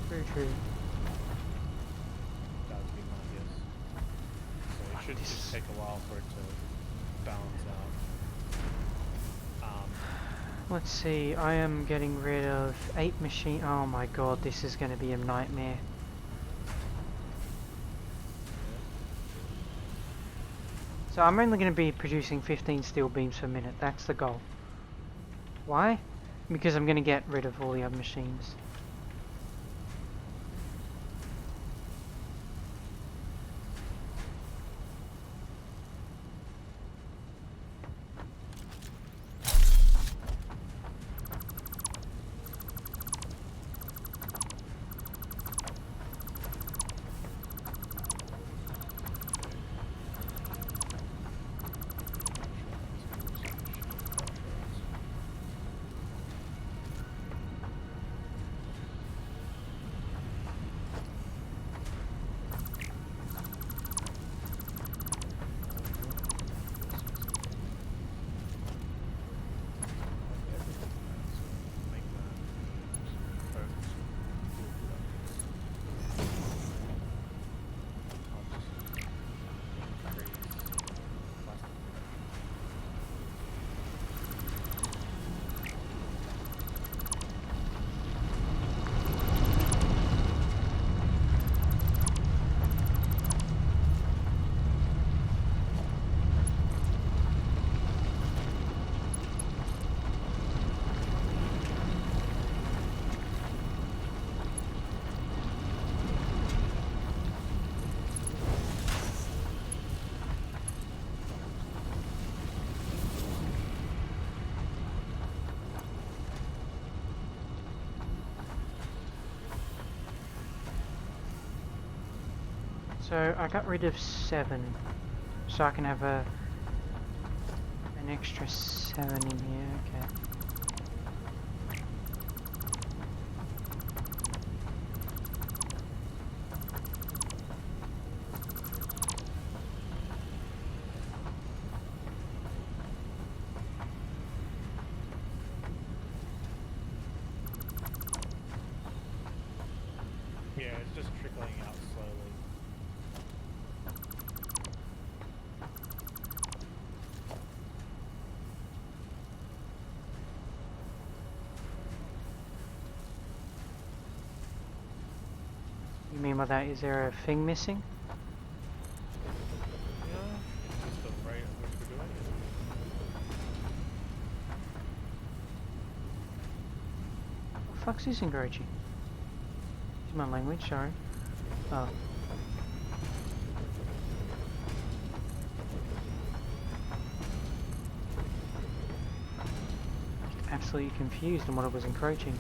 Very true. That would be my guess. So it should just take a while for it to balance out. Let's see, I am getting rid of 8 machine... Oh my god, this is going to be a nightmare. So I'm only going to be producing 15 steel beams per minute, that's the goal. Why? Because I'm going to get rid of all the other machines. So I got rid of 7, so I can have an extra 7 in here, okay. Yeah, it's just trickling out slowly. You mean by that, is there a thing missing? Yeah, it's just the rate at which we're doing it. What the fuck's this encroaching? Use my language, sorry. Oh. Absolutely confused on what it was encroaching.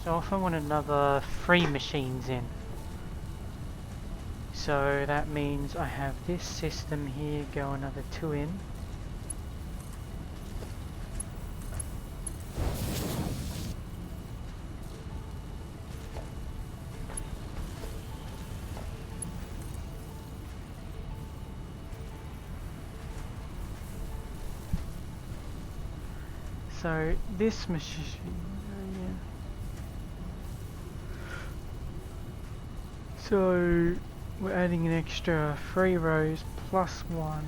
So if I want another 3 machines in, so that means I have this system here, go another 2 in. So this machine, yeah. So we're adding an extra 3 rows plus 1.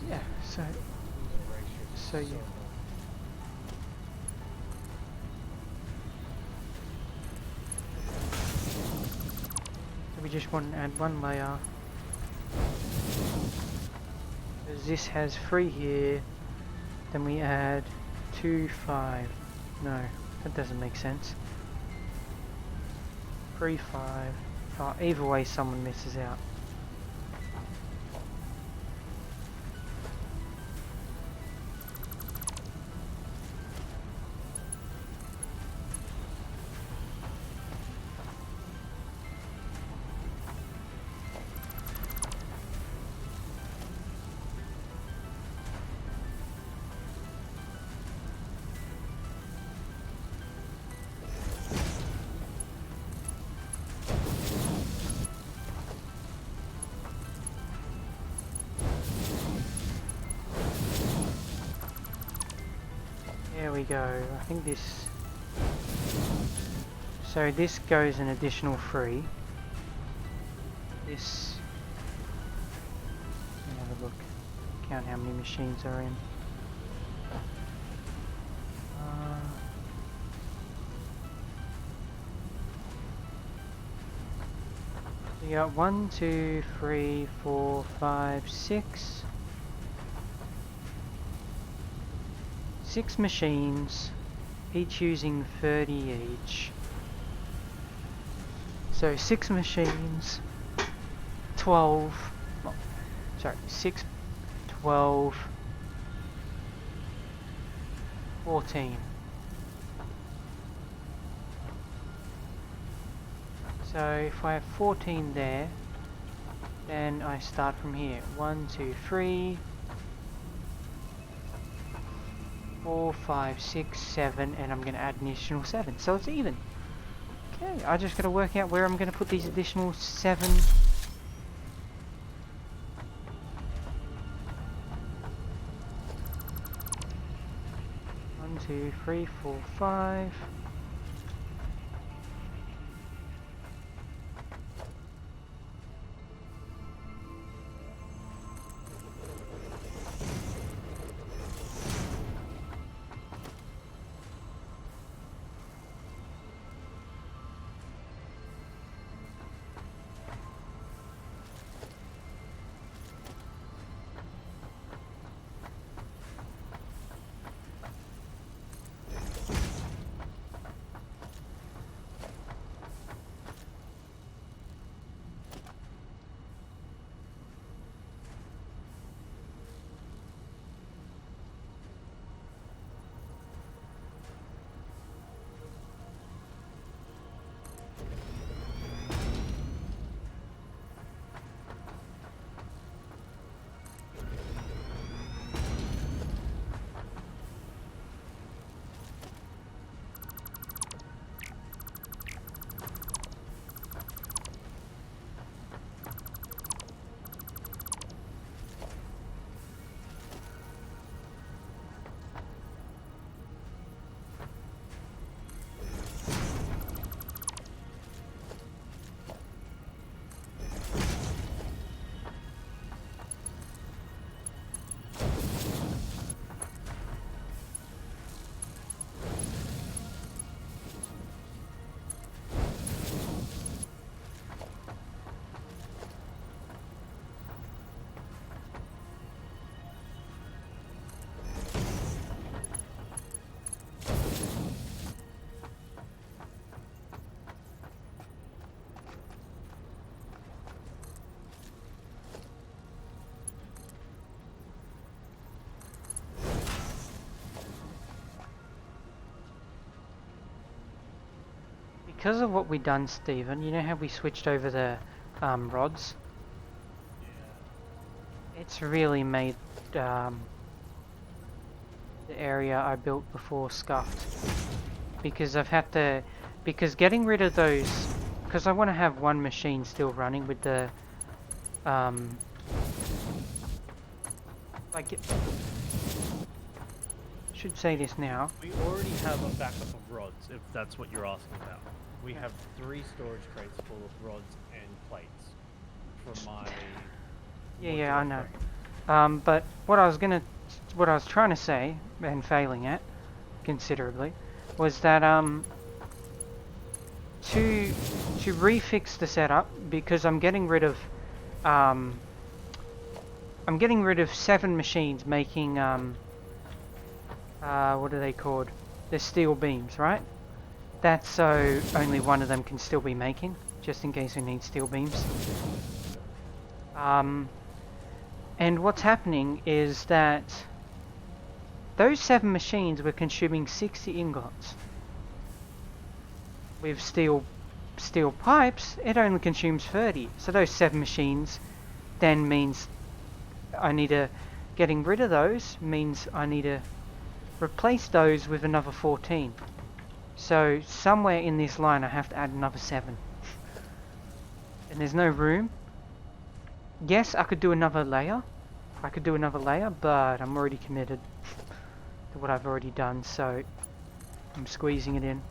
Yeah, so So yeah. So we just want to add 1 layer. Because this has 3 here, then we add 2, 5. No, that doesn't make sense. 3, 5. Oh, either way someone misses out. There we go. I think this... So this goes an additional 3. This... Let me have a look. Count how many machines are in. We got 1, 2, 3, 4, 5, 6. 6 machines, each using 30 each. So 6 machines, 12, oh, sorry, 6, 12, 14. So if I have 14 there, then I start from here. 1, 2, 3, 4, 5, 6, 7, and I'm going to add an additional 7. So it's even. Okay, I just got to work out where I'm going to put these additional 7. One, 2, 3, 4, 5. because of what we done, Stephen, you know how we switched over the rods? Yeah. It's really made the area I built before scuffed. Because I've had to... Because getting rid of those... Because I want to have one machine still running with the... like... should say this now. We already have a backup of rods, if that's what you're asking about. We have 3 storage crates full of rods and plates from my... Yeah, I know. frame. But what I was trying to say, and failing at considerably, was that to refix the setup, because I'm getting rid of 7 machines making what are they called? The steel beams, right? That's so only one of them can still be making, just in case we need steel beams. And what's happening is that those 7 machines were consuming 60 ingots. With steel pipes, it only consumes 30. So those 7 machines then means I need to... Getting rid of those means I need to replace those with another 14. So somewhere in this line I have to add another 7. And there's no room. Yes, I could do another layer. But I'm already committed to what I've already done, so I'm squeezing it in.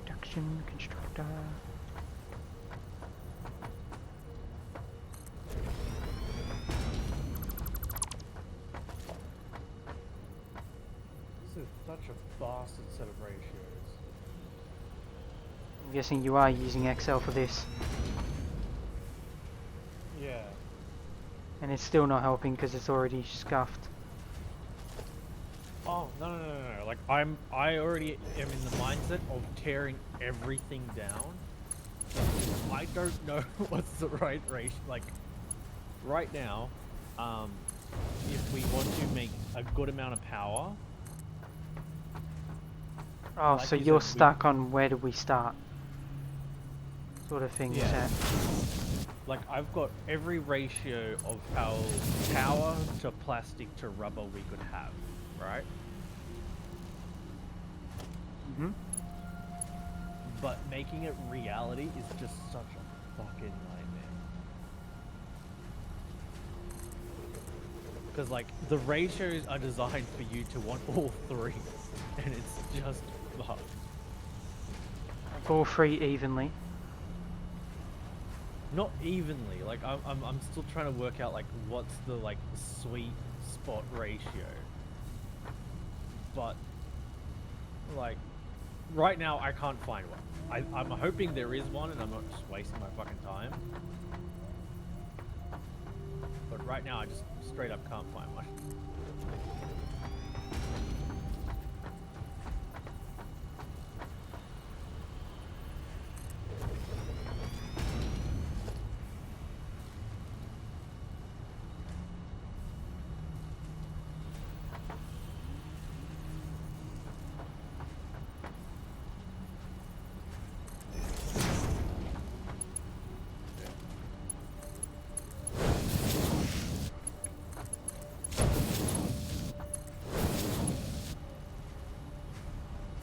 Production constructor. This is such a bastard set of ratios. I'm guessing you are using Excel for this. Yeah. And it's still not helping because it's already scuffed. Oh, no. Like, I already am in the mindset of tearing everything down. I don't know what's the right ratio. Like, right now, if we want to make a good amount of power... Oh, like so you you're said, stuck on where do we start? Sort of thing, is Yeah. that? Like, I've got every ratio of how power to plastic to rubber we could have, right? Mm-hmm. But making it reality is just such a fucking nightmare. Because, like, the ratios are designed for you to want all 3, and it's just fucked. All 3 evenly. Not evenly. Like, I'm still trying to work out, like, what's the, like, sweet spot ratio. But, like, right now I can't find one. I'm hoping there is one and I'm not just wasting my fucking time. But right now I just straight up can't find one.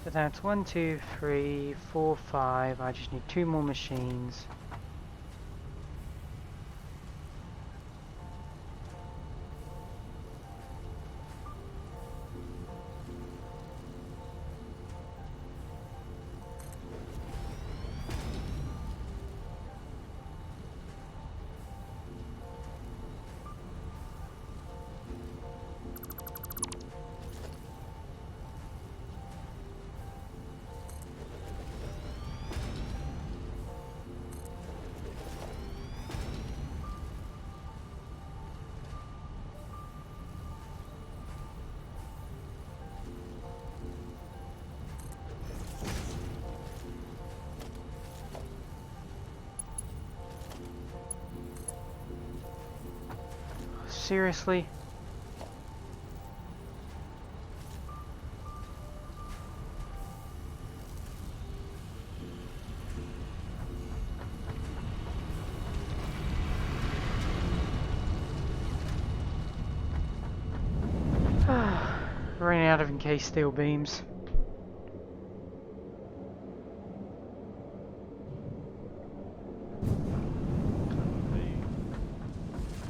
So that's 1, 2, 3, 4, 5. I just need 2 more machines. Seriously? Running out of encased steel beams.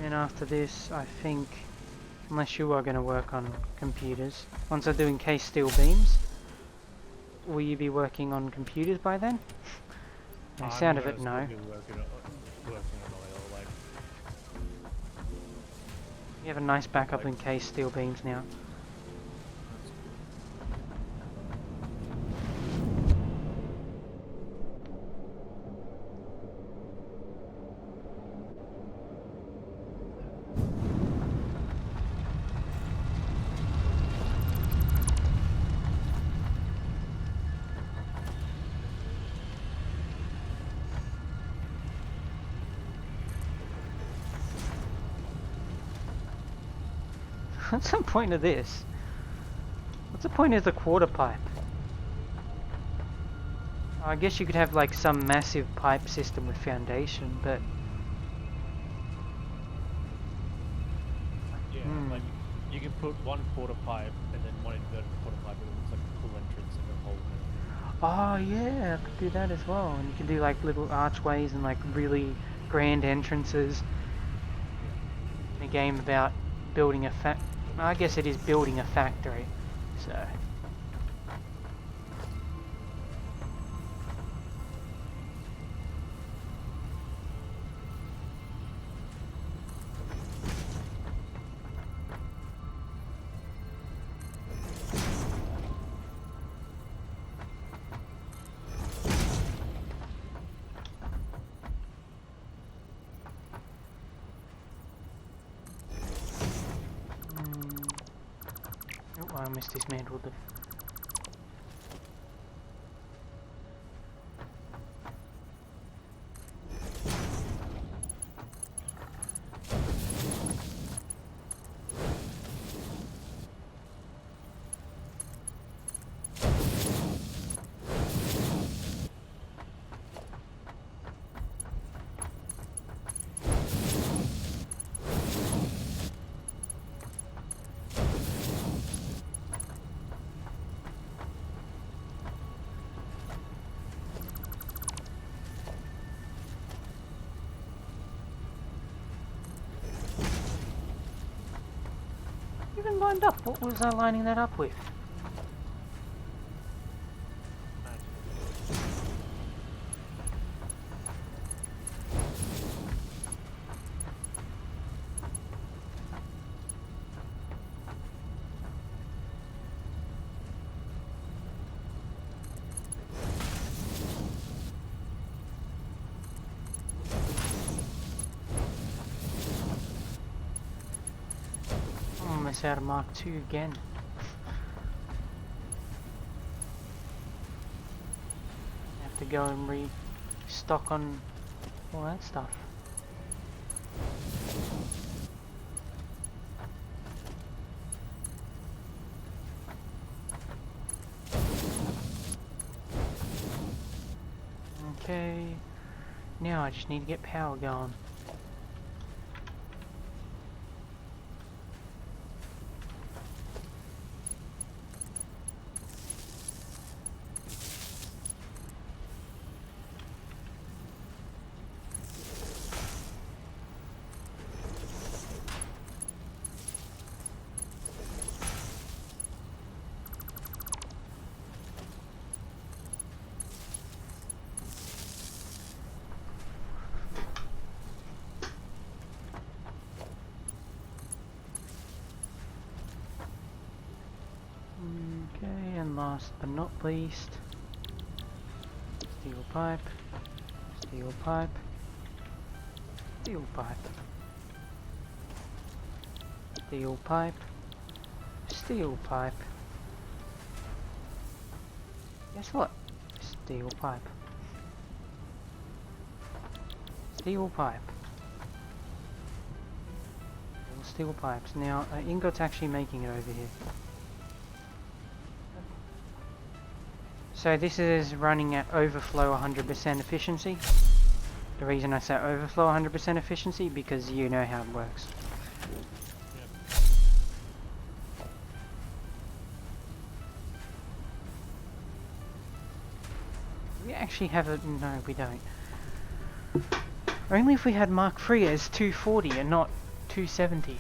And after this, I think, unless you are going to work on computers, once I do encased steel beams, will you be working on computers by then? The sound of it, no. Working on oil, like You have a nice backup Like- encased steel beams now. What's the point of this? What's the point of the quarter pipe? I guess you could have like some massive pipe system with foundation, but yeah, like you can put one quarter pipe and then one inverted quarter pipe, and it looks like a cool entrance and a hole in it. oh yeah, I could do that as well. And you can do like little archways and like really grand entrances. In a game about building a I guess it is building a factory, so. Oh, I almost dismantled the. Even lined up. What was I lining that up with? Almost out of Mark II again. Have to go and restock on all that stuff. Okay, now I just need to get power going. Okay, and last but not least, steel pipe, steel pipe, steel pipe, steel pipe, steel pipe. Guess what? Steel pipe. Steel pipe. All steel pipes. Now, Ingot's actually making it over here. So this is running at overflow 100% efficiency. The reason I say overflow 100% efficiency, because you know how it works. We actually have it. No, we don't. Only if we had Mark III as 240 and not 270.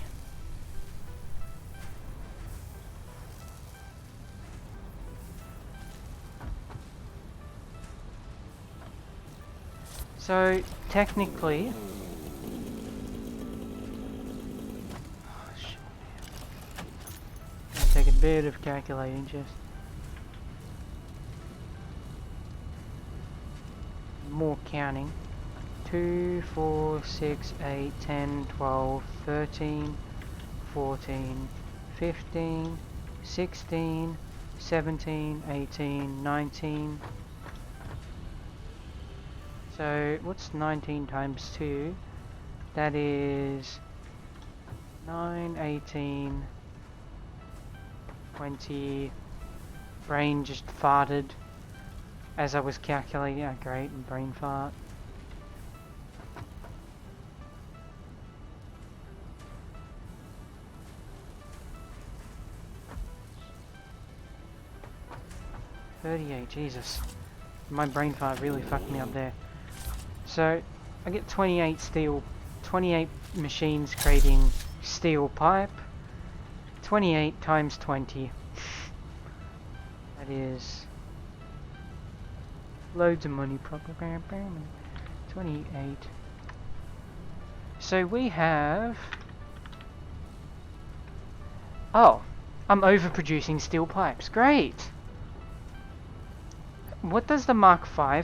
So technically, I'll take a bit of calculating just. More counting. 2, 4, 6, 8, 10, 12, 13, 14, 15, 16, 17, 18, 19. So what's 19 times 2? That is 9, 18, 20. Brain just farted as I was calculating. Oh, great, brain fart. $38, Jesus. My brain fart really fucked me up there. So, I get 28 steel, 28 machines creating steel pipe. 28 times 20. That is loads of money, probably. 28. So we have... Oh, I'm overproducing steel pipes. Great! What does the Mark V?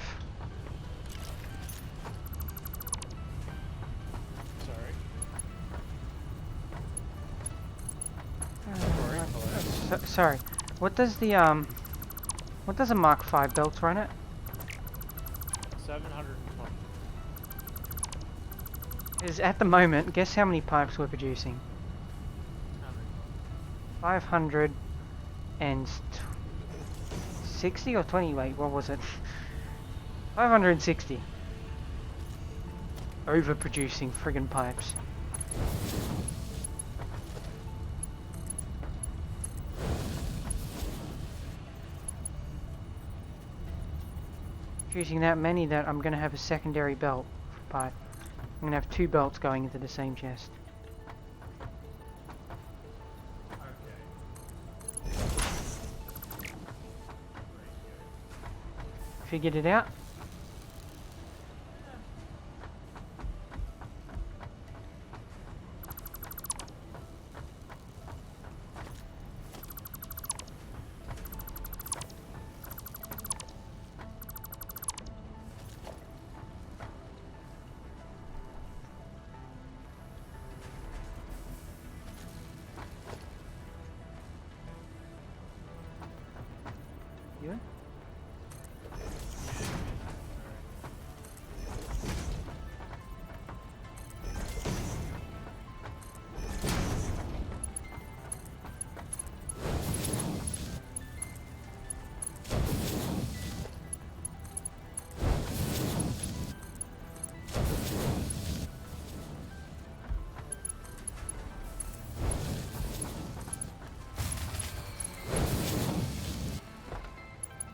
Sorry. What does the what does a Mark V belt run at? 720. Is at the moment, guess how many pipes we're producing? 560 or 20? Wait, what was it? 560. Overproducing friggin' pipes. Producing that many that I'm gonna have a secondary belt for pipe. I'm gonna have 2 belts going into the same chest. Figured it out? You?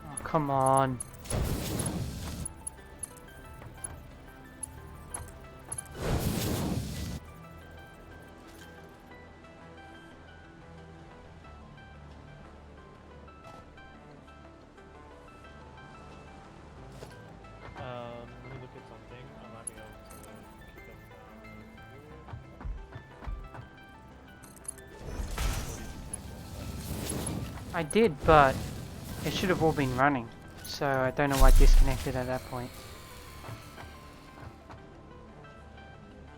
Oh, come on. Let me look at something. I might be able to kick them. I did, but it should have all been running. So I don't know why it disconnected at that point.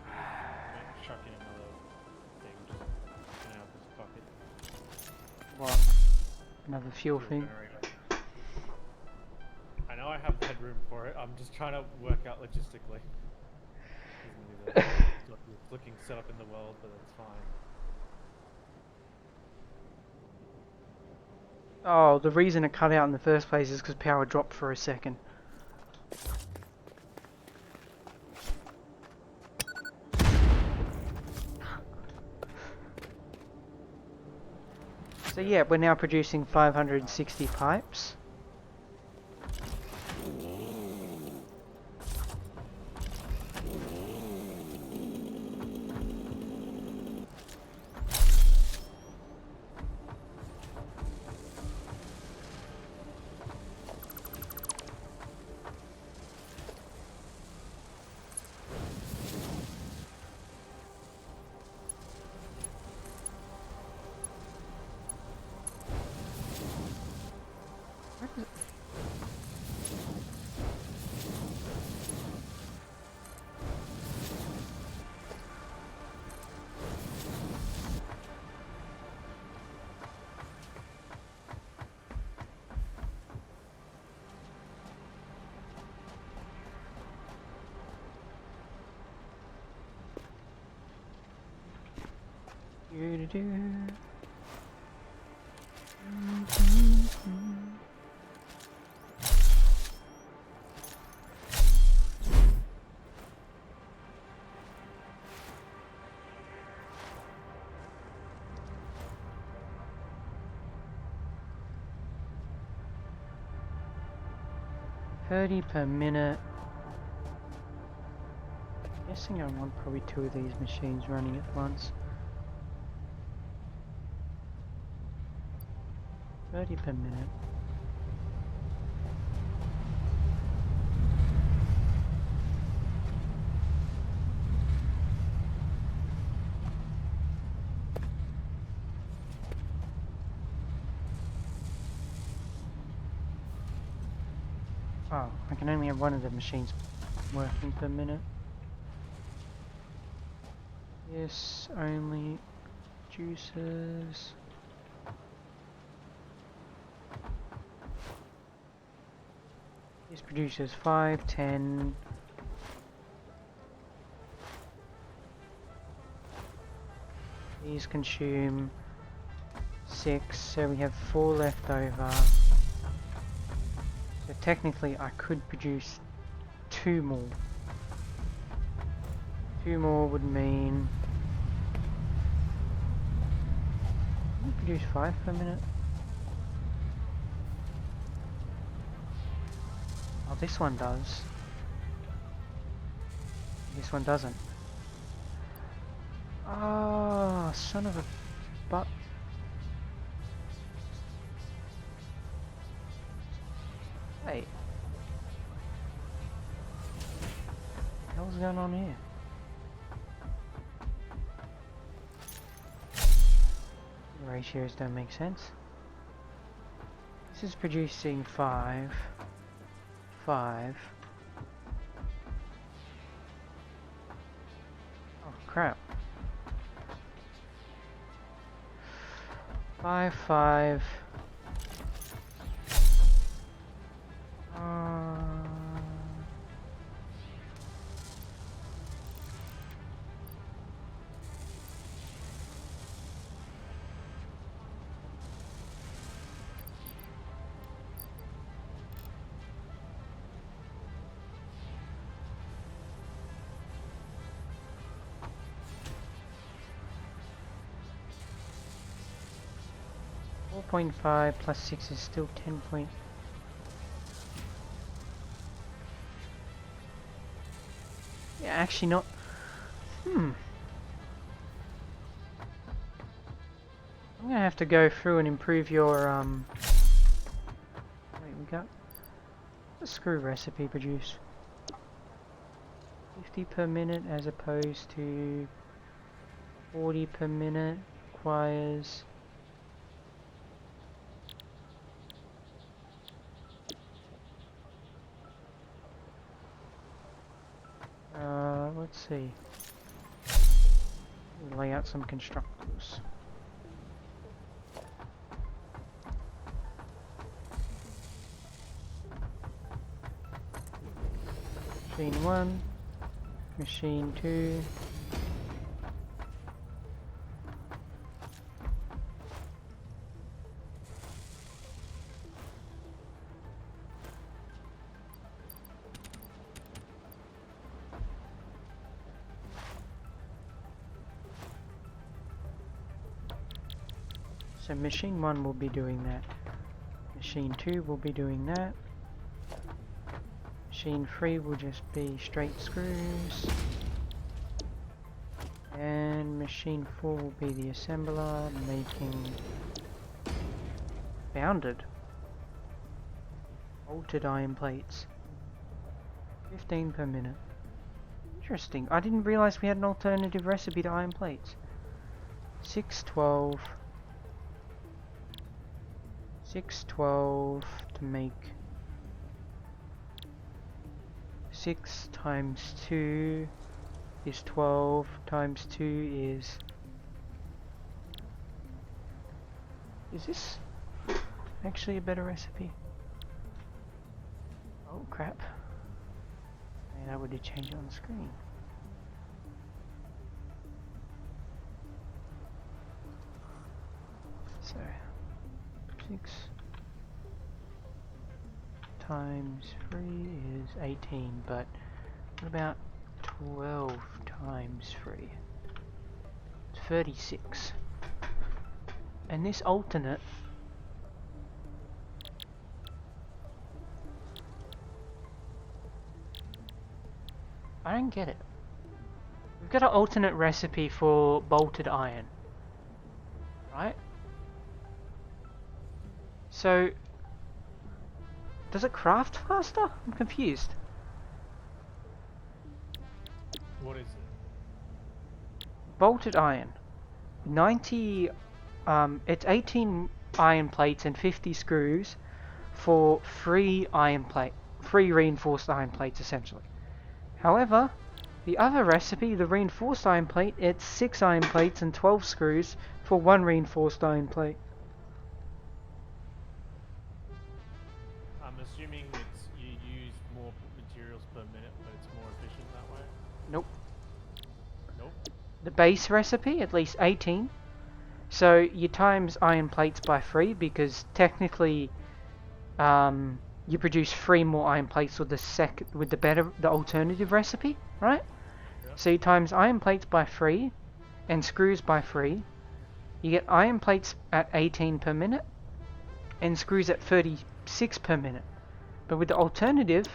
Might chuck in another thing just out of this bucket. What? Another fuel thing? Generator. I know I have headroom for it. I'm just trying to work out logistically. Isn't it the flicking setup in the world, but it's fine. Oh, the reason it cut out in the first place is because power dropped for a second. So yeah, we're now producing 560 pipes. Where is it? 30 per minute. Guessing I want probably 2 of these machines running at once. 30 per minute. Oh, I can only have one of the machines working per minute. Yes, only juices. This produces 5, 10. These consume 6, so we have 4 left over. So technically I could produce 2 more. 2 more would mean... Can you produce 5 per minute? Oh, this one does. This one doesn't. Oh, son of a butt. Hey. What the hell's going on here? The ratios don't make sense. This is producing 5. 5. Oh crap. 5, 5. 4.5 plus 6 is still 10 point. Yeah, actually not. I'm gonna have to go through and improve your wait, we got the screw recipe produce 50 per minute as opposed to 40 per minute. Requires let's see. Lay out some constructors. Machine 1, machine 2. So machine 1 will be doing that. Machine 2 will be doing that. Machine 3 will just be straight screws. And machine 4 will be the assembler making bounded bolted iron plates. 15 per minute. Interesting. I didn't realize we had an alternative recipe to iron plates. 612. 612 to make 6 times 2 is 12 times 2 is this actually a better recipe? Oh crap. And I would have changed it on the screen. So 6 times 3 is 18, but what about 12 times 3? It's 36. And this alternate I don't get it. We've got an alternate recipe for bolted iron, right? So, does it craft faster? I'm confused. What is it? Bolted iron. 90, it's 18 iron plates and 50 screws for 3 reinforced iron plates essentially. However, the other recipe, the reinforced iron plate, it's 6 iron plates and 12 screws for 1 reinforced iron plate. I'm assuming it's you use more materials per minute, but it's more efficient that way. Nope. Nope. The base recipe, at least 18. So you times iron plates by 3 because technically you produce 3 more iron plates with the alternative recipe, right? Yep. So you times iron plates by 3 and screws by 3. You get iron plates at 18 per minute and screws at 36 per minute. But with the alternative,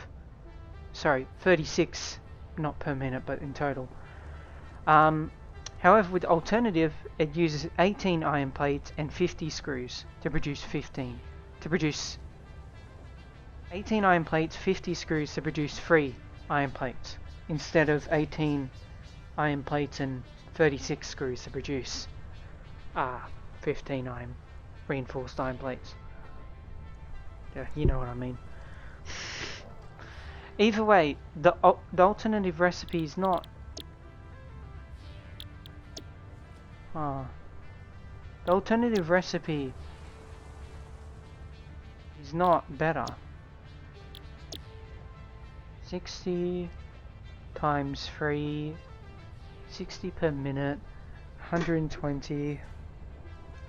sorry, 36 not per minute but in total. However, with the alternative, it uses 18 iron plates and 50 screws to produce 18 iron plates, 50 screws to produce 3 iron plates, instead of 18 iron plates and 36 screws to produce 15 reinforced iron plates. Yeah, you know what I mean. Either way, the alternative recipe is not... the alternative recipe is not better. 60 times 3, 60 per minute, 120,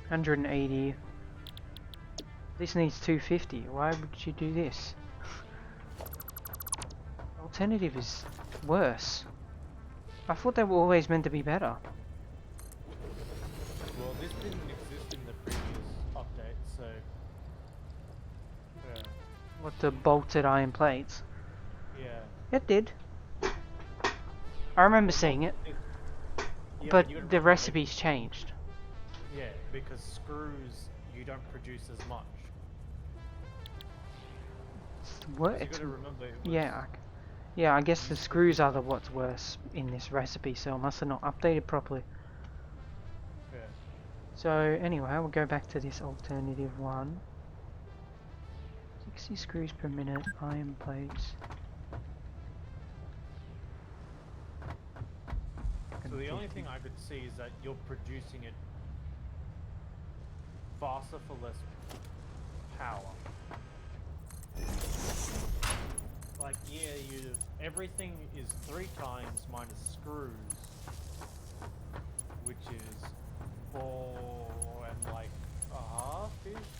180. This needs 250. Why would you do this? Alternative is worse. I thought they were always meant to be better. Well, this didn't exist in the previous update, so yeah. What, the bolted iron plates? Yeah. It did. I remember seeing it, Yeah, but you gotta the remember, recipe's changed. Yeah, because screws you don't produce as much. What? So you gotta remember. It was, Yeah, I guess the screws are what's worse in this recipe, so I must have not updated properly. Yeah. So anyway, we'll go back to this alternative one. 60 screws per minute, iron plates. So the only thing I could see is that you're producing it faster for less power. Like, yeah, everything is 3 times minus screws, which is 4 and like a half-ish,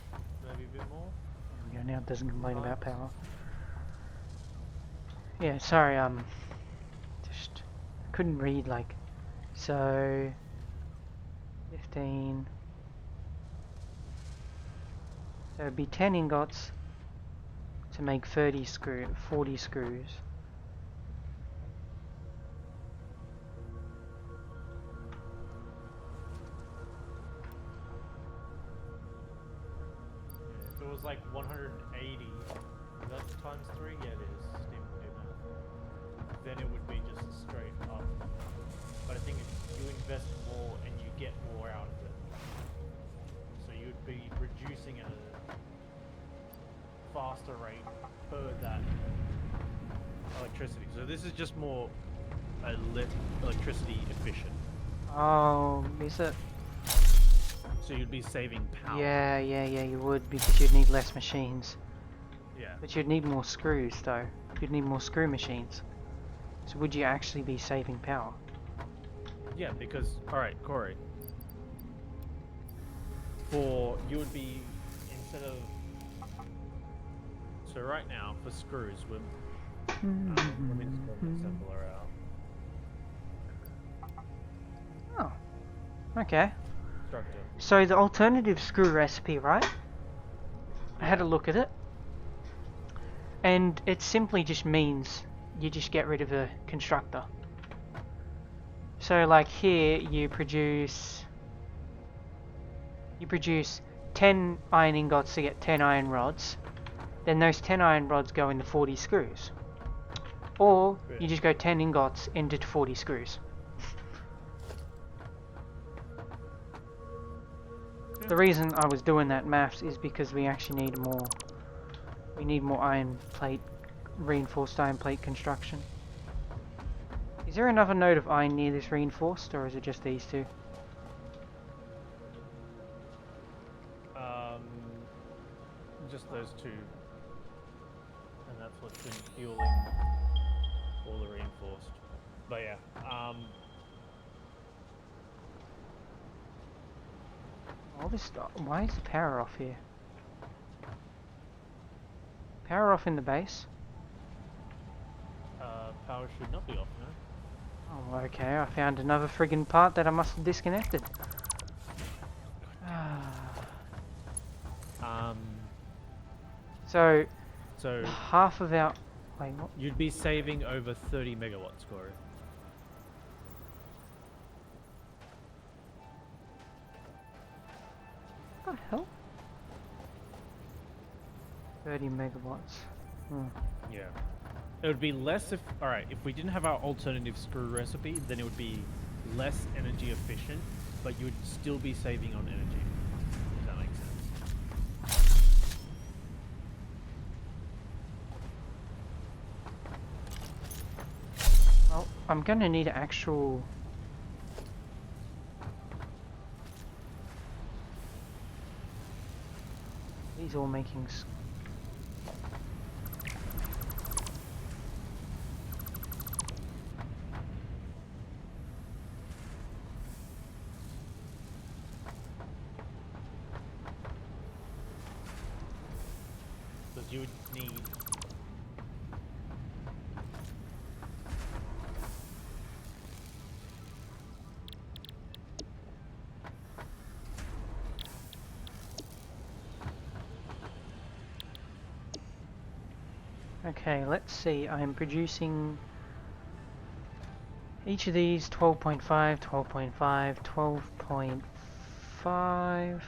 maybe a bit more. There we go, now it doesn't complain about power. Yeah, sorry, just couldn't read, like, so 15 So it'd be 10 ingots to make 40 screws. If it was like 180, that's times 3? Yeah, it is. Steven can do math. Then it would be just straight up. But I think if you invest more and you get more out of it, so you'd be reducing at a faster rate per that electricity. So this is just more electricity efficient. Oh, is it? So you'd be saving power. Yeah, you would, because you'd need less machines. Yeah. But you'd need more screws, though. You'd need more screw machines. So would you actually be saving power? Yeah, because, alright, Corey. You would be, instead of, so right now, for screws, we're, let me just work this simpler out. Oh, okay. Structure. So the alternative screw recipe, right? I had a look at it. And it simply just means you just get rid of the constructor. So like here you produce 10 iron ingots to get 10 iron rods. Then those 10 iron rods go into 40 screws. Or you just go 10 ingots into 40 screws. The reason I was doing that maths is because we actually need more. We need more iron plate, reinforced iron plate construction. Is there another node of iron near this reinforced, or is it just these two? Just those two. And that's what's been fueling all the reinforced. But yeah, All this stuff. Why is the power off here? Power off in the base? power should not be off, no? Oh, okay. I found another friggin' part that I must have disconnected. So half of our... Wait, what? You'd be saving over 30 megawatts, Corey. What the hell? 30 megawatts. Yeah. It would be less if... Alright, if we didn't have our alternative screw recipe, then it would be less energy efficient, but you would still be saving on energy. Does that make sense? Well, I'm gonna need actual... These all making... Because you would need... Okay, let's see. I'm producing each of these 12.5, 12.5, 12.5.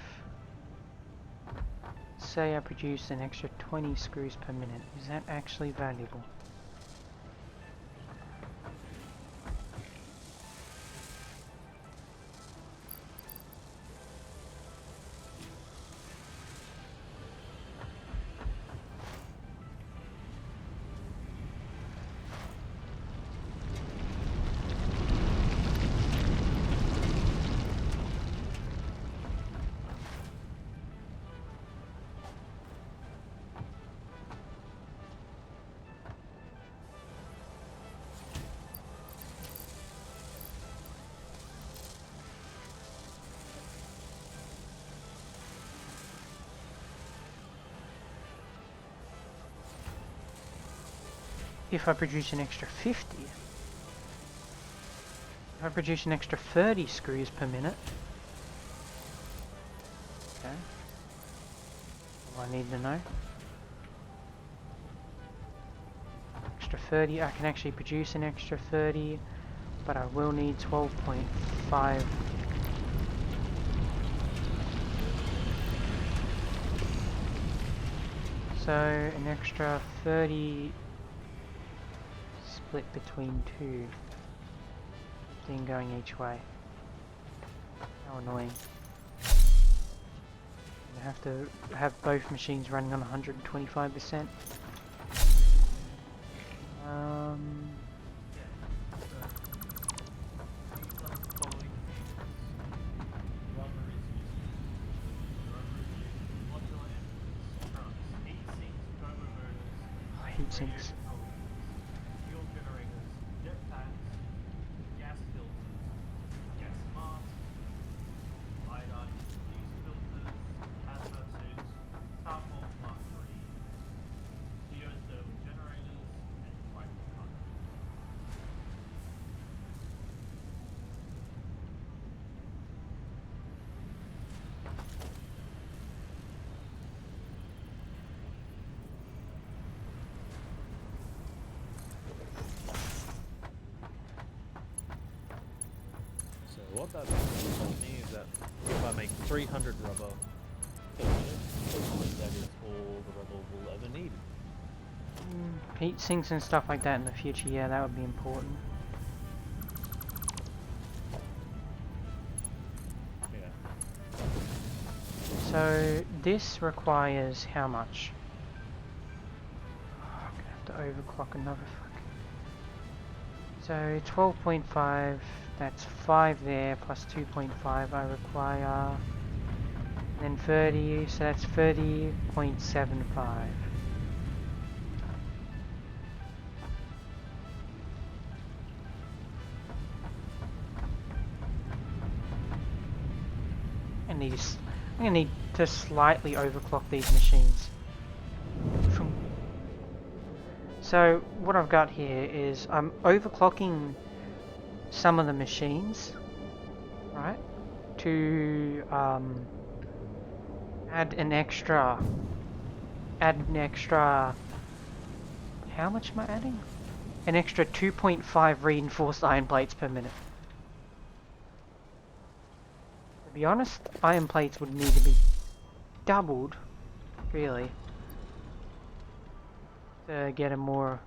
Say I produce an extra 20 screws per minute. Is that actually valuable? If I produce an extra 50, if I produce an extra 30 screws per minute, okay, I need to know. Extra 30, I can actually produce an extra 30, but I will need 12.5. So an extra 30 split between two. Thing going each way. How annoying. I have to have both machines running on 125%. Heat sinks. Fuel generators, jetpacks, gas filters, gas masks, iodine diesel filters, hazmat suits, Powerful Mark III, geothermal generators, and pipe conduit. So what that told me is that if I make 300 rubber per minute, that is all the rubber will ever need. Heat sinks and stuff like that in the future, yeah, that would be important. Yeah. So this requires how much? Oh, I'm gonna have to overclock another So 12.5, that's 5 there, plus 2.5 I require. And then 30, so that's 30.75. And these, I'm gonna need to slightly overclock these machines. So what I've got here is I'm overclocking some of the machines, right? To add an extra. How much am I adding? An extra 2.5 reinforced iron plates per minute. To be honest, iron plates would need to be doubled, really, to get more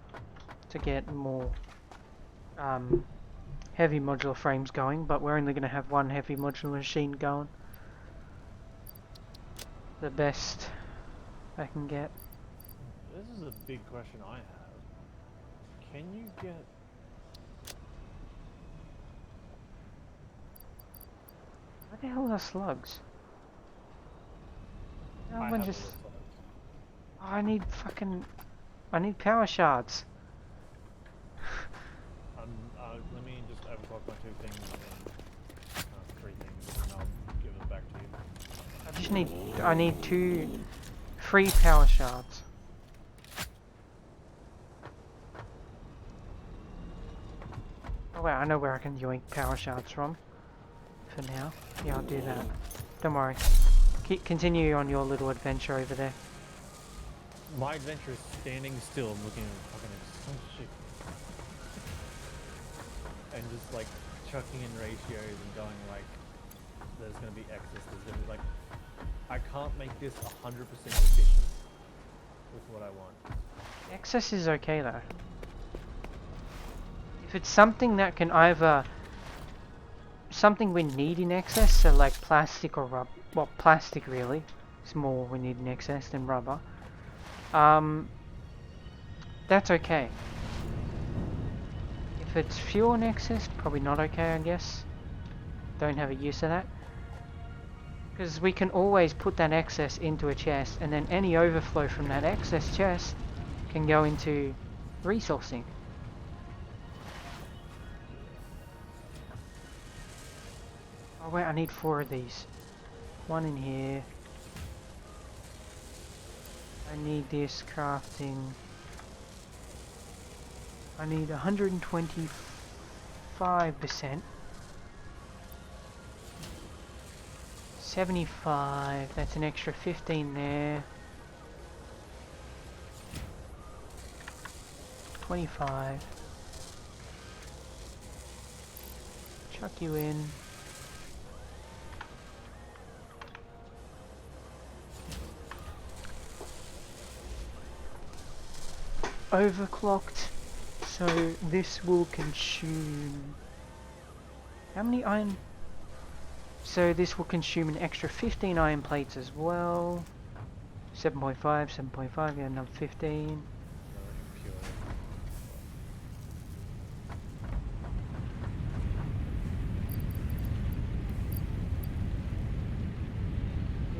heavy modular frames going, but we're only going to have one heavy modular machine going. The best I can get. This is a big question I have. Can you get... What the hell are slugs? I Everyone have just... a reply. Oh, I need power shards. Let me just overclock my 2 things and then 3 things, and I'll give them back to you. I need 2 free power shards. Oh wait, I know where I can yoink power shards from. For now. Yeah, I'll do that. Don't worry. Continue on your little adventure over there. My adventure is standing still and looking at fucking shit. And just like chucking in ratios and going like, there's gonna be excess, there's gonna be like, I can't make this 100% efficient with what I want. Excess is okay though. If it's something that can either... something we need in excess, so like plastic or rubber... well, plastic really. It's more we need in excess than rubber. That's okay. If it's fuel in excess, probably not okay, I guess. Don't have a use of that. Because we can always put that excess into a chest, and then any overflow from that excess chest can go into resourcing. Oh wait, I need 4 of these. 1 in here. I need this crafting. I need 125%. 75, that's an extra 15 there. 25. Chuck you in. Overclocked, so this will consume how many iron? So this will consume an extra 15 iron plates as well. 7.5, 7.5, yeah, another 15.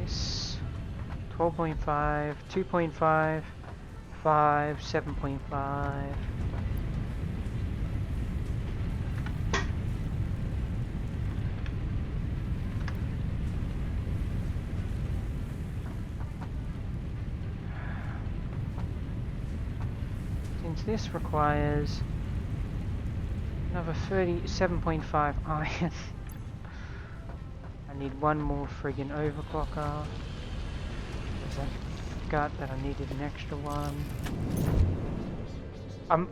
This 12.5, 2.5, 5, 7.5. Since this requires another 37.5 iron, I need one more friggin' overclocker. Because I forgot that I needed an extra one.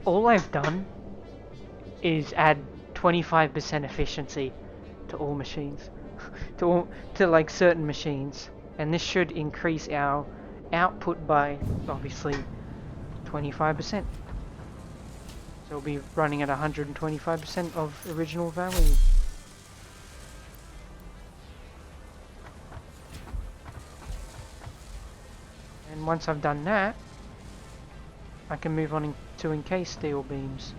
All I've done is add 25% efficiency to all machines, to like certain machines, and this should increase our output by obviously 25%. So we'll be running at 125% of original value. And once I've done that, I can move on to encase steel beams.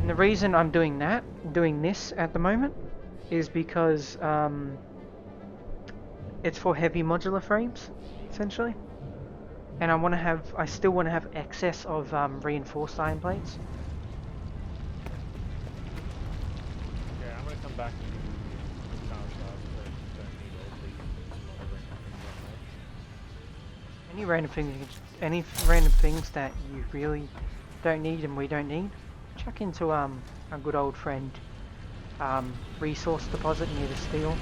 And the reason I'm doing this at the moment, is because it's for heavy modular frames, essentially. And I still want to have excess of reinforced iron plates. Yeah, I'm gonna come back and do power shots, but don't need all these random things on there. Any random things that you really don't need and we don't need, chuck into our good old friend resource deposit near the steel.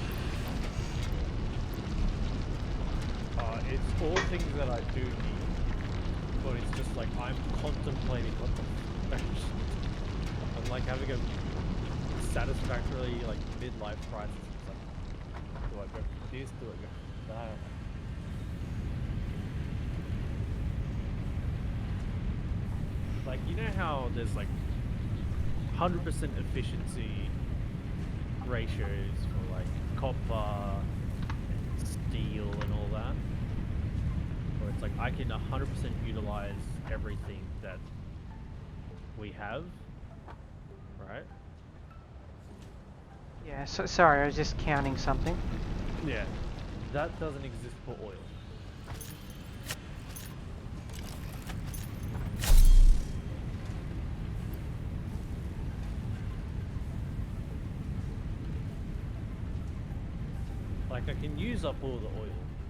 It's all things that I do need, but it's just like I'm contemplating what the fuck. I'm like having a satisfactory like midlife crisis. It's like, do I go for this? Do I go for that? Like, you know how there's like 100% efficiency ratios for like copper, steel, and all that? Where it's like I can 100% utilize everything that we have, right? Yeah, so sorry, I was just counting something. Yeah, that doesn't exist for oil. Like, I can use up all the oil,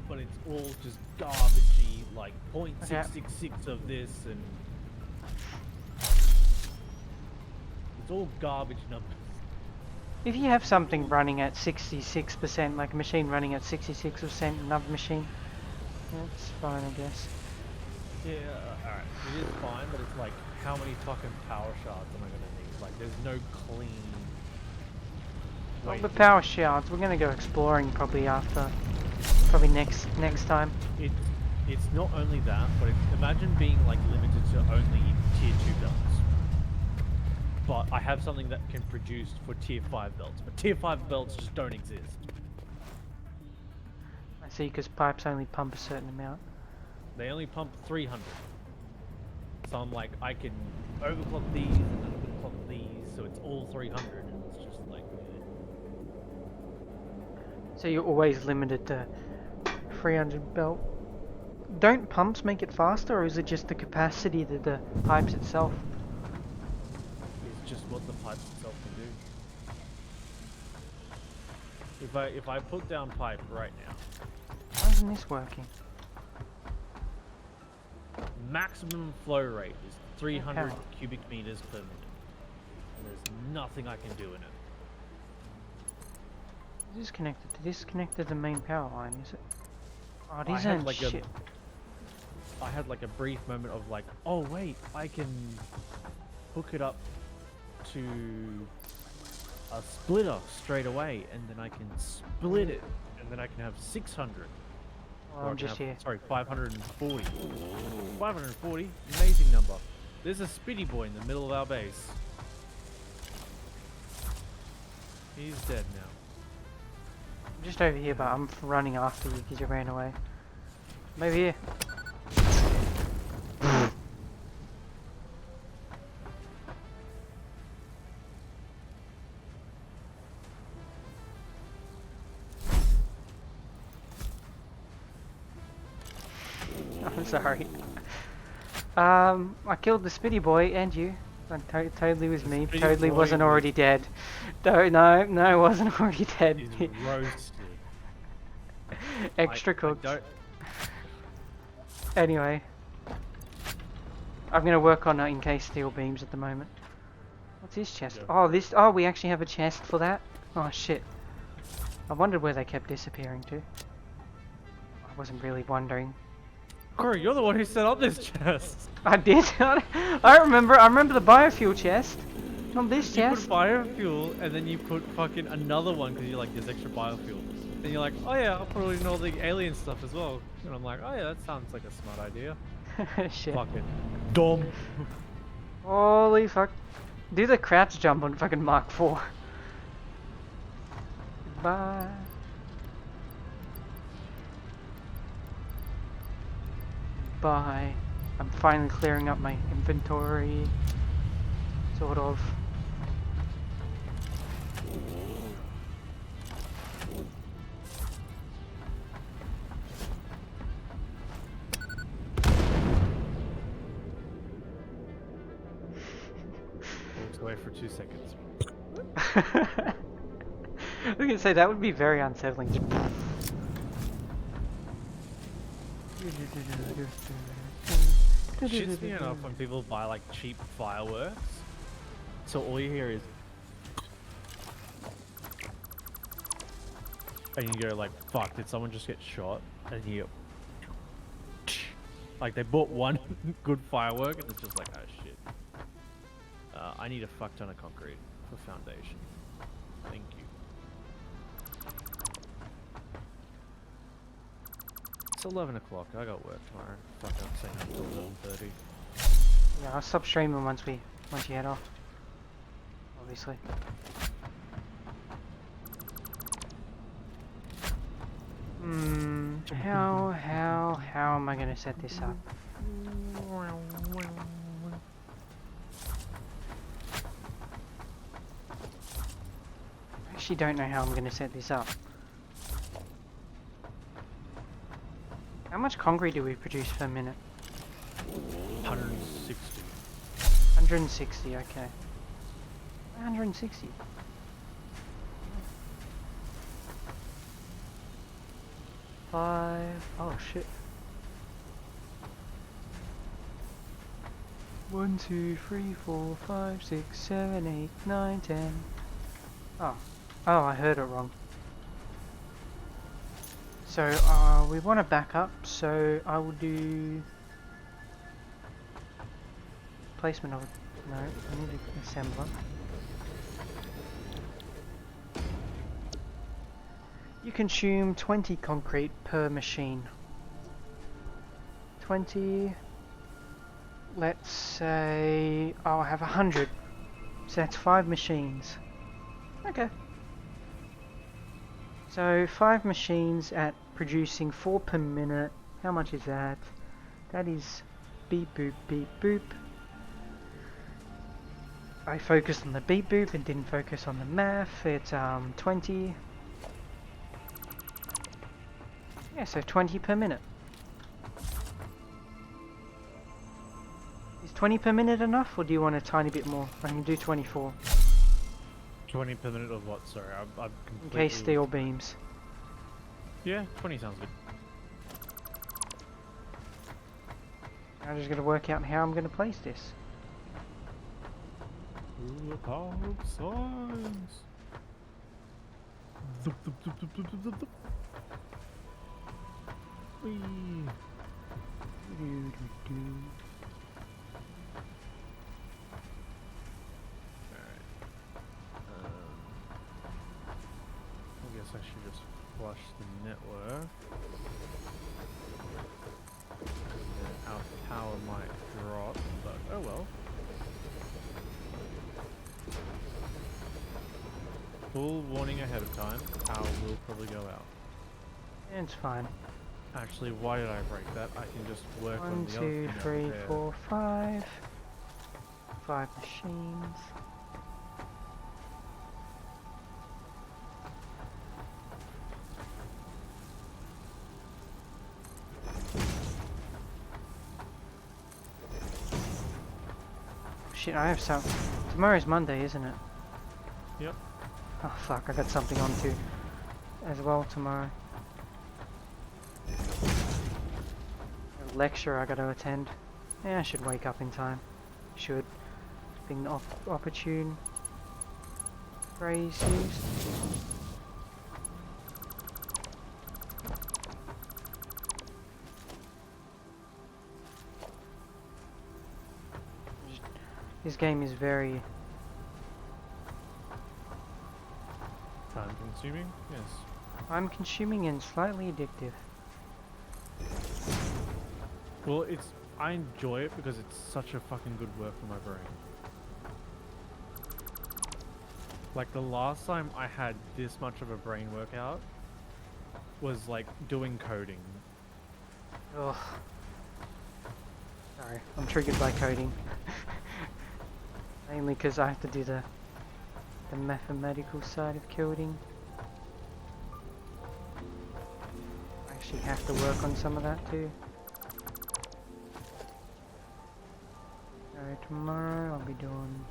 but it's all just garbagey, like 0.666 of this, and it's all garbage numbers. If you have something running at 66%, like a machine running at 66%, another machine, that's fine, I guess. Yeah, alright, it is fine, but it's like, how many fucking power shards am I gonna need? Like, there's no clean Well, way the to- power shards, we're gonna go exploring probably next time. It's not only that, but imagine being like limited to only tier 2 belts. But I have something that can produce for tier 5 belts, but tier 5 belts just don't exist. I see, because pipes only pump a certain amount. They only pump 300. So I'm like, I can overclock these and underclock these, so it's all 300, and it's just like, So you're always limited to 300 belt. Don't pumps make it faster, or is it just the capacity of the pipes itself? it's just what the pipes itself can do. If I put down pipe right now, Why isn't this working? maximum flow rate is 300 Okay. cubic meters per minute. And there's nothing I can do in it. Is this connected to this? Connected to the main power line, is it? Oh, it I isn't. have like Shit. I had like a brief moment of like, oh wait, I can hook it up to a splitter straight away, and then I can split it, and then I can have 600. Well, Or I I'm can just have, here. sorry, 540. 540, amazing number. There's a Spitty boy in the middle of our base. He's dead now. I'm just over here, but I'm running after you because you ran away. I'm over here. I'm sorry. I killed the Spitty boy and you. That totally was The me. Spitty Totally boy wasn't was- already dead. No, wasn't already dead. He's roasted. Extra I cooked. don't. Anyway, I'm gonna work on encased steel beams at the moment. What's this chest? Go. Oh, this. Oh, we actually have a chest for that. Oh shit. I wondered where they kept disappearing to. I wasn't really wondering. Corey, you're the one who set up this chest. I did. I remember. I remember the biofuel chest. Not this You put chest. biofuel, and then you put fucking another one because you're like, there's extra biofuel. And you're like, oh yeah, I'll put in all the alien stuff as well. And I'm like, oh yeah, that sounds like a smart idea. Shit. Fucking dumb. Holy fuck. Do the crouch jump on fucking Mark IV. Bye. Bye. I'm finally clearing up my inventory. Sort of. Walks away for 2 seconds. I was gonna say that would be very unsettling. Shits me enough when people buy like cheap fireworks. So all you hear is, and you go like, "Fuck! Did someone just get shot?" And you, like they bought one good firework, and it's just like, "Oh shit! I need a fuck ton of concrete for foundation. Thank you." It's 11 o'clock. I got work tomorrow. Fuck, I'm saying until 11:30. Yeah, I'll stop streaming once you head off. Obviously. How am I gonna set this up? I actually don't know how I'm gonna set this up. How much concrete do we produce per minute? 160. 160, okay. 160. Oh shit. 1, 2, 3, 4, 5, 6, 7, 8, 9, 10. Oh, I heard it wrong. So, we want to back up, so I will do placement of it. No, I need an assembler. You consume 20 concrete per machine. 20. Let's say I'll have 100. So that's 5 machines. Okay. So 5 machines at producing 4 per minute. How much is that? That is beep boop beep boop. I focused on the beep boop and didn't focus on the math. It's 20. Yeah, so 20 per minute. Is 20 per minute enough, or do you want a tiny bit more? I can do 24. 20 per minute of what? Sorry, I'm In completely... case steel beams. Yeah, 20 sounds good. I'm just gonna work out how I'm gonna place this. Ooh, the power of science. Zup, zup, zup, zup, zup, zup, zup. Whee. Alright. I guess I should just flush the network. And then our power might drop, but oh well. Full warning ahead of time, power will probably go out. It's fine. Actually, why did I break that? I can just work on One, the other two, thing three, over there. 4, 5. 5 machines. Shit, I have some. Tomorrow's Monday, isn't it? Yep. Oh fuck, I got something on too as well tomorrow. A lecture I gotta attend. Yeah, I should wake up in time. Should. Been opportune phrase used. This game is very Time consuming? Yes. time-consuming and slightly addictive. Well, I enjoy it because it's such a fucking good work for my brain. Like the last time I had this much of a brain workout was like doing coding. Ugh. Sorry, I'm triggered by coding. Mainly because I have to do the mathematical side of coding. I actually have to work on some of that too. So tomorrow I'll be doing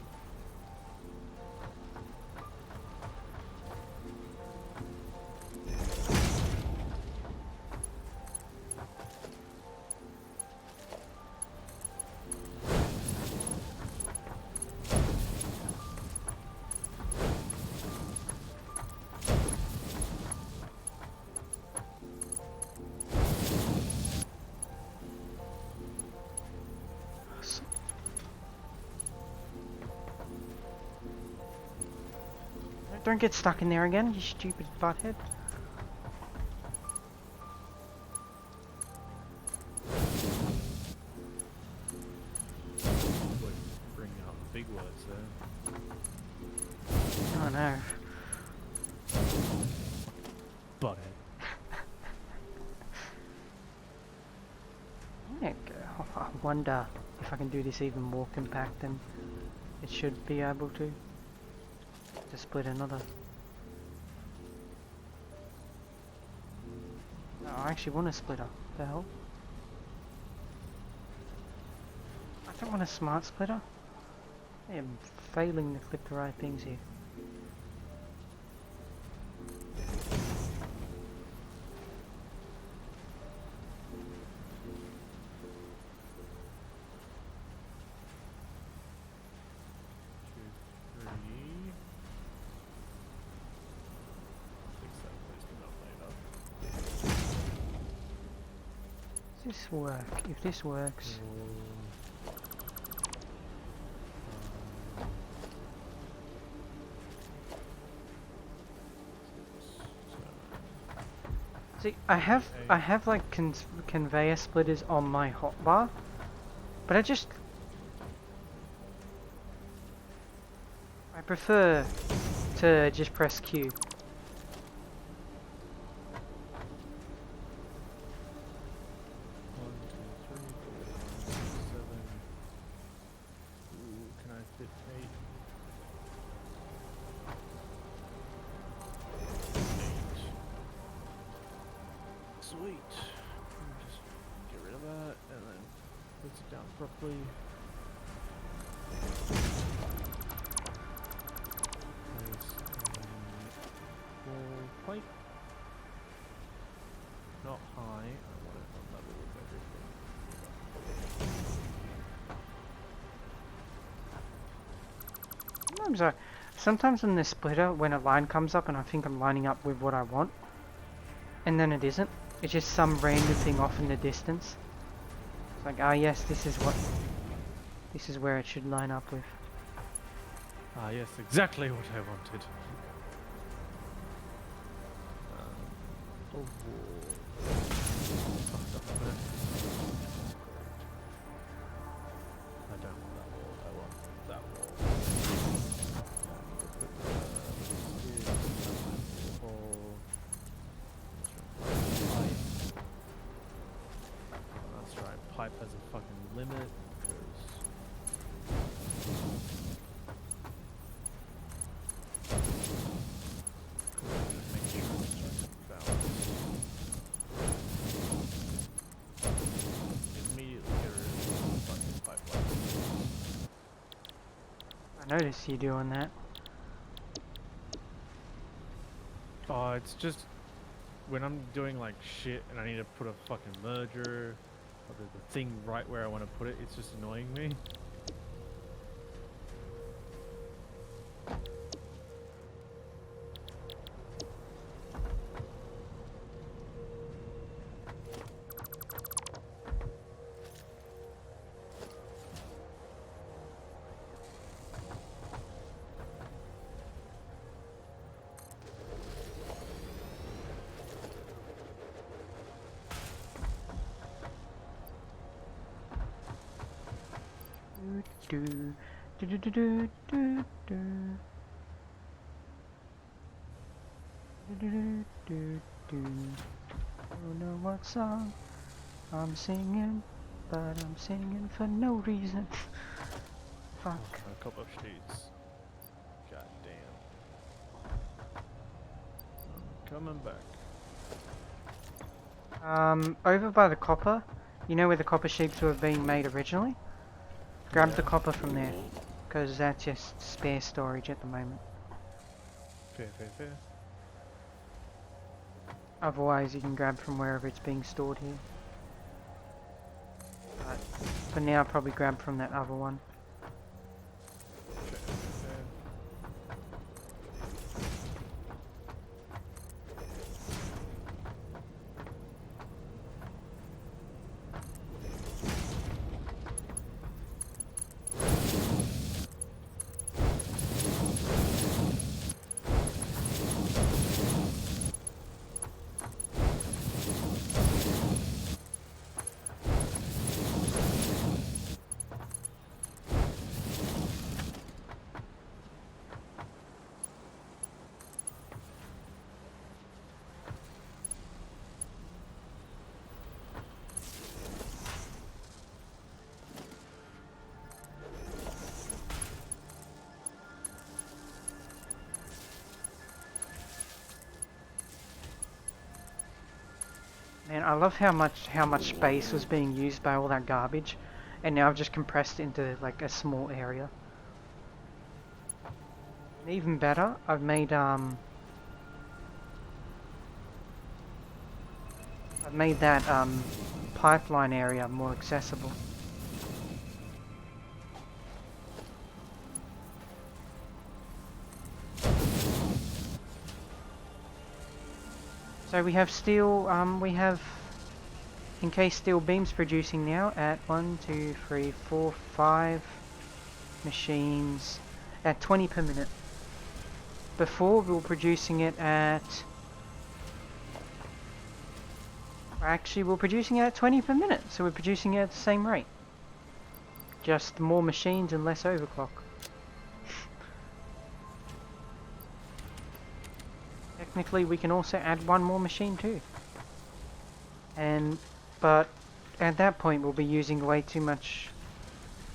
Don't get stuck in there again, you stupid butthead. Would bring out big words there. Oh no. Butthead. Yeah, I wonder if I can do this even more compact than it should be able to. To split another. No, I actually want a splitter. What the hell? I don't want a smart splitter. I am failing to click the right things here. Does this work? If this works. See, I have like conveyor splitters on my hotbar, but I prefer to just press Q. Can I fit 8? 8. Sweet. Just get rid of that and then put it down properly. Place a wall pipe. Not high. I want it on level with everything. Sometimes in the splitter, when a line comes up and I think I'm lining up with what I want, and then it isn't. It's just some random thing off in the distance. It's like, ah yes, this is where it should line up with. Ah, yes, exactly what I wanted. Oh, fucked up a bit. I don't want that wall. I want that wall. That's right. Pipe has a fucking limit because. Make sure it's balanced. Immediately get rid of the fucking pipeline. I noticed you doing that. Oh, it's just when I'm doing like shit and I need to put a fucking merger or the thing right where I want to put it, it's just annoying me. Do do do do do do do do do do do. Don't know what song I'm singing, but I'm singing for no reason. Fuck. Oh, a couple of sheets. God damn. I'm coming back. Over by the copper, you know where the copper sheets were being made originally? Grab the copper from there, because that's just spare storage at the moment. Fair, fair, fair. Otherwise you can grab from wherever it's being stored here. But for now probably grab from that other one. Fair, fair. Man, I love how much space was being used by all that garbage, and now I've just compressed it into like a small area. And even better, I've made that pipeline area more accessible. So we have steel, we have encased steel beams producing now at 1, 2, 3, 4, 5 machines at 20 per minute. Before we were producing it at... Actually, we're producing it at 20 per minute, so we're producing it at the same rate. Just more machines and less overclock. Technically, we can also add one more machine too. But at that point, we'll be using way too much.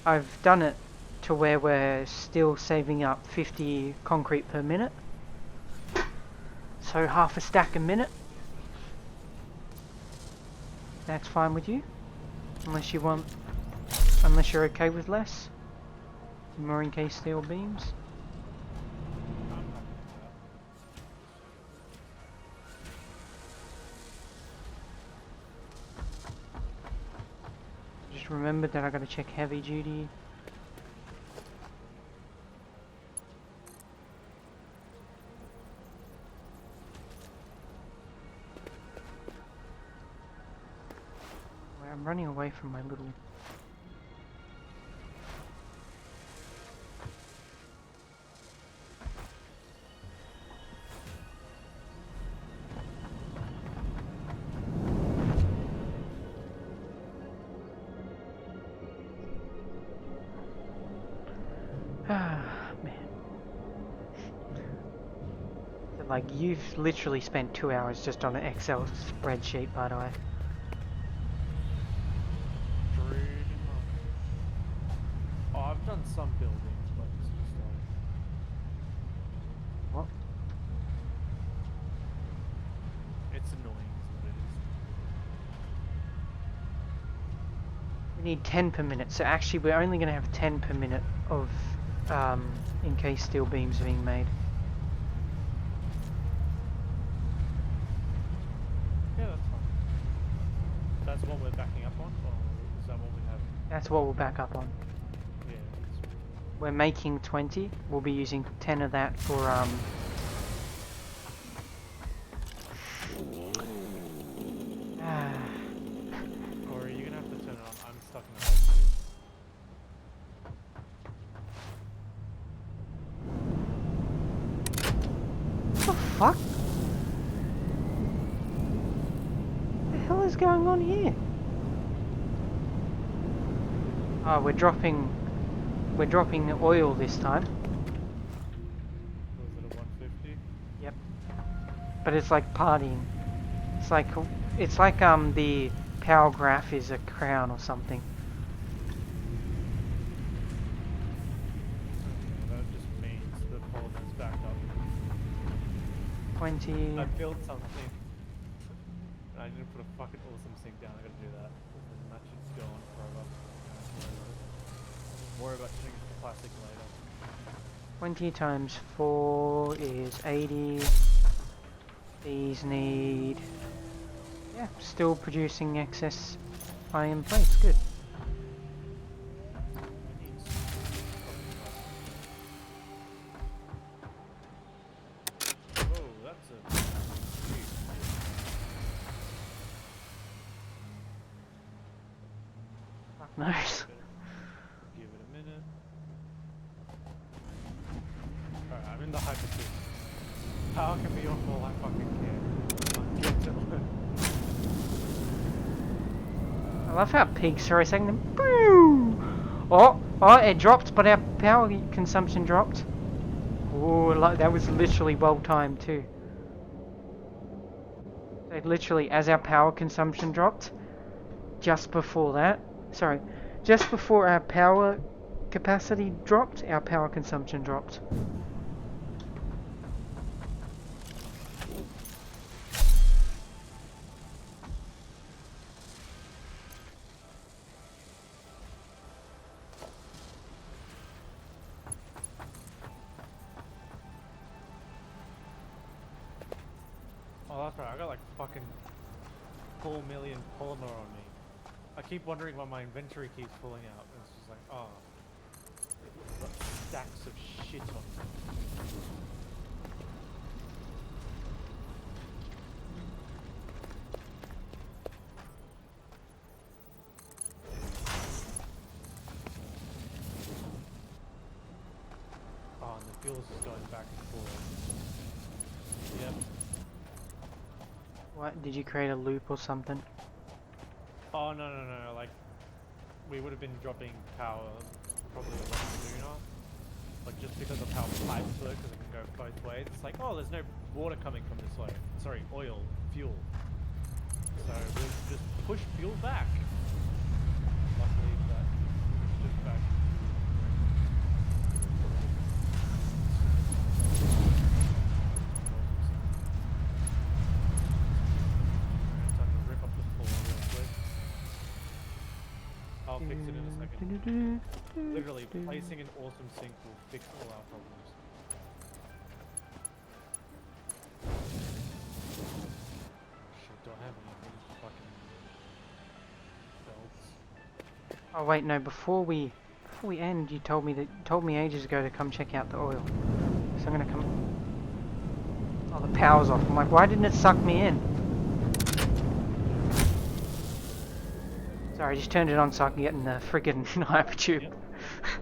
I've done it to where we're still saving up 50 concrete per minute. So half a stack a minute. That's fine with you, unless you're okay with less. More encased steel beams. Just remember that I gotta check heavy duty. I'm running away from my little... Ah, man. So, like, you've literally spent 2 hours just on an Excel spreadsheet, by the way. Pretty much. Oh, I've done some building, but it's just like What? it's annoying, is what it is. We need 10 per minute, so actually we're only going to have 10 per minute of encased steel beams being made. Yeah, that's fine. That's what we're backing up on, or is that what we have? That's what we'll back up on. Yeah, that's We're making 20, we'll be using 10 of that for Or are you gonna have to turn it on? I'm stuck in the house what the fuck? What the hell is going on here? Oh, we're dropping the oil this time. Was it a 150? Yep. But it's like partying. It's like the power graph is a crown or something. Okay, that just means the polymer's back up. 20. I built something. And I didn't put a fucking awesome sink down. I gotta do that. And that should go on forever. Worry about changing the plastic later. 20 times 4 is 80. These need... Yeah, still producing excess iron plates. Good. Oh, that's a... Fuck knows. Give it a minute. Alright, I'm in the hyperspace. Power can be off all I fucking care. I'm good to learn. I love how pigs are saying them. Boo! Oh, it dropped, but our power consumption dropped. Oh, like that was literally well timed too. So literally, as our power consumption dropped, just before our power capacity dropped, our power consumption dropped. Oh, that's right. I got like fucking 4 million polymer on me. I keep wondering why my inventory keeps pulling out. It's just like, oh. Got stacks of shit on me. Oh, and the fuel's just going back and forth. Yep. What? Did you create a loop or something? Oh, no, like, we would have been dropping power probably a lot sooner. Like, just because of how pipes work, because it can go both ways. It's like, oh, there's no water coming from this way. Sorry, oil, fuel. So we'll just push fuel back. Luckily, that pushed it back. Time to rip up the floor real quick. I'll fix it in a second. Literally, placing an awesome sink will fix all our problems. Shit, do I have any of these fucking belts? Oh wait, no. Before we end, you told me ages ago to come check out the oil. So I'm gonna come. Oh, the power's off. I'm like, why didn't it suck me in? Sorry, just turned it on so I can get in the friggin' hypertube. Yep.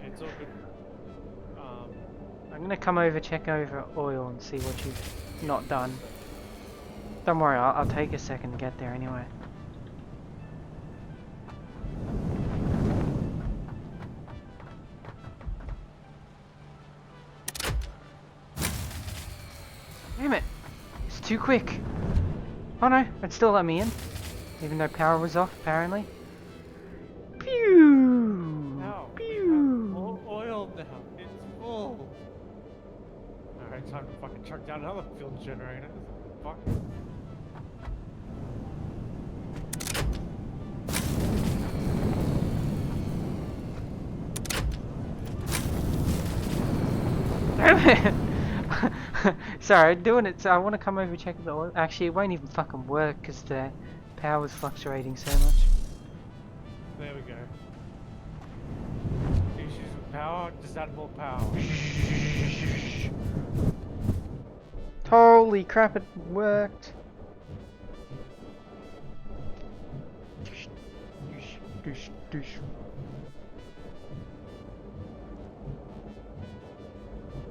It's all good. I'm gonna come over, check over oil and see what you've not done. Don't worry, I'll take a second to get there anyway. Damn it! It's too quick! Oh no, it still let me in. Even though power was off, apparently. Pew! Now we Pew! have more oil now. It's full. Alright, time to fucking chuck down another fuel generator. Fuck. Damn it! Sorry, doing it. So I want to come over and check the oil. Actually, it won't even fucking work because the power's fluctuating so much. There we go. Issues with power, just add more power. Holy crap, it worked.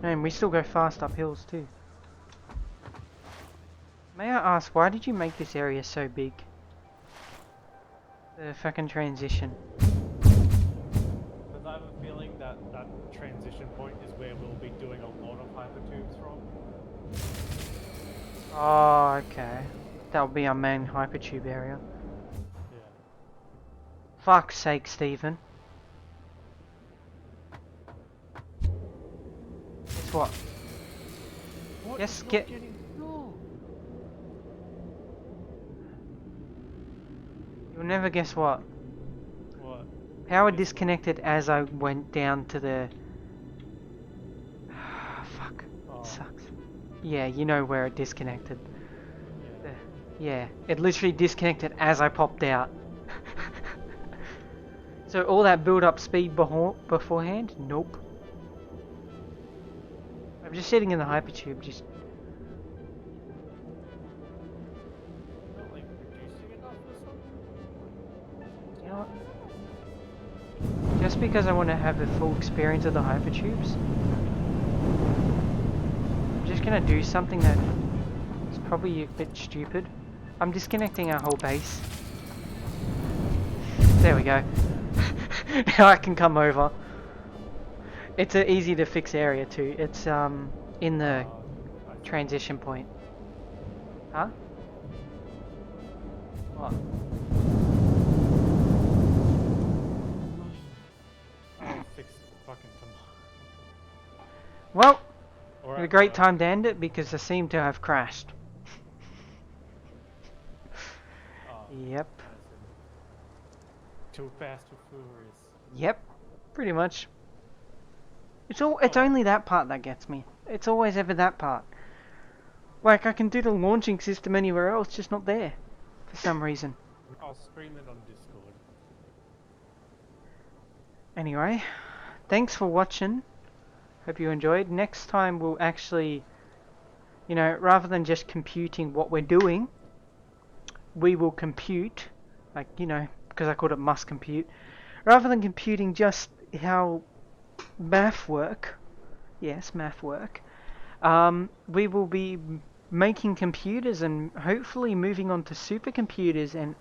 Man, we still go fast up hills too. May I ask, why did you make this area so big? The fucking transition. Because I have a feeling that that transition point is where we'll be doing a lot of hypertubes from. Oh, okay. That'll be our main hypertube area. Yeah. Fuck's sake, Stephen. Guess what? What? Yes, You're not get- getting fuel. You'll never guess what. What? Power disconnected as I went down to the... Fuck. Oh, Sucks. Yeah, you know where it disconnected. yeah. Yeah, it literally disconnected as I popped out. So all that build-up speed beforehand? Nope. I'm just sitting in the hypertube, just... Not like reducing enough or something? You know what? Just because I want to have the full experience of the hypertubes, I'm just gonna do something that is probably a bit stupid. I'm disconnecting our whole base. There we go. Now I can come over. It's an easy to fix area too. It's in the I see. transition point. Huh? What? I'll fix it fucking tomorrow. Well, Or a at great work. time to end it because I seem to have crashed. Oh, Yep. I see. Too fast, too furious. Yep. Pretty much. It's only that part that gets me. It's always ever that part. Like I can do the launching system anywhere else, just not there. For some reason. I'll stream it on Discord. Anyway, thanks for watching. Hope you enjoyed. Next time we'll actually, you know, rather than just computing what we're doing, we will compute, like, you know, because I called it must compute, rather than computing just how math work, yes, math work, we will be making computers and hopefully moving on to supercomputers and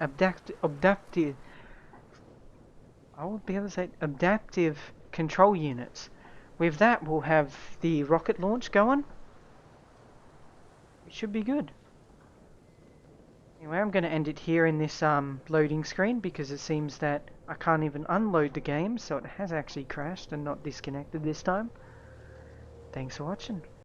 adaptive control units. With that, we'll have the rocket launch going. It should be good. Anyway, I'm going to end it here in this loading screen because it seems that I can't even unload the game, so it has actually crashed and not disconnected this time. Thanks for watching.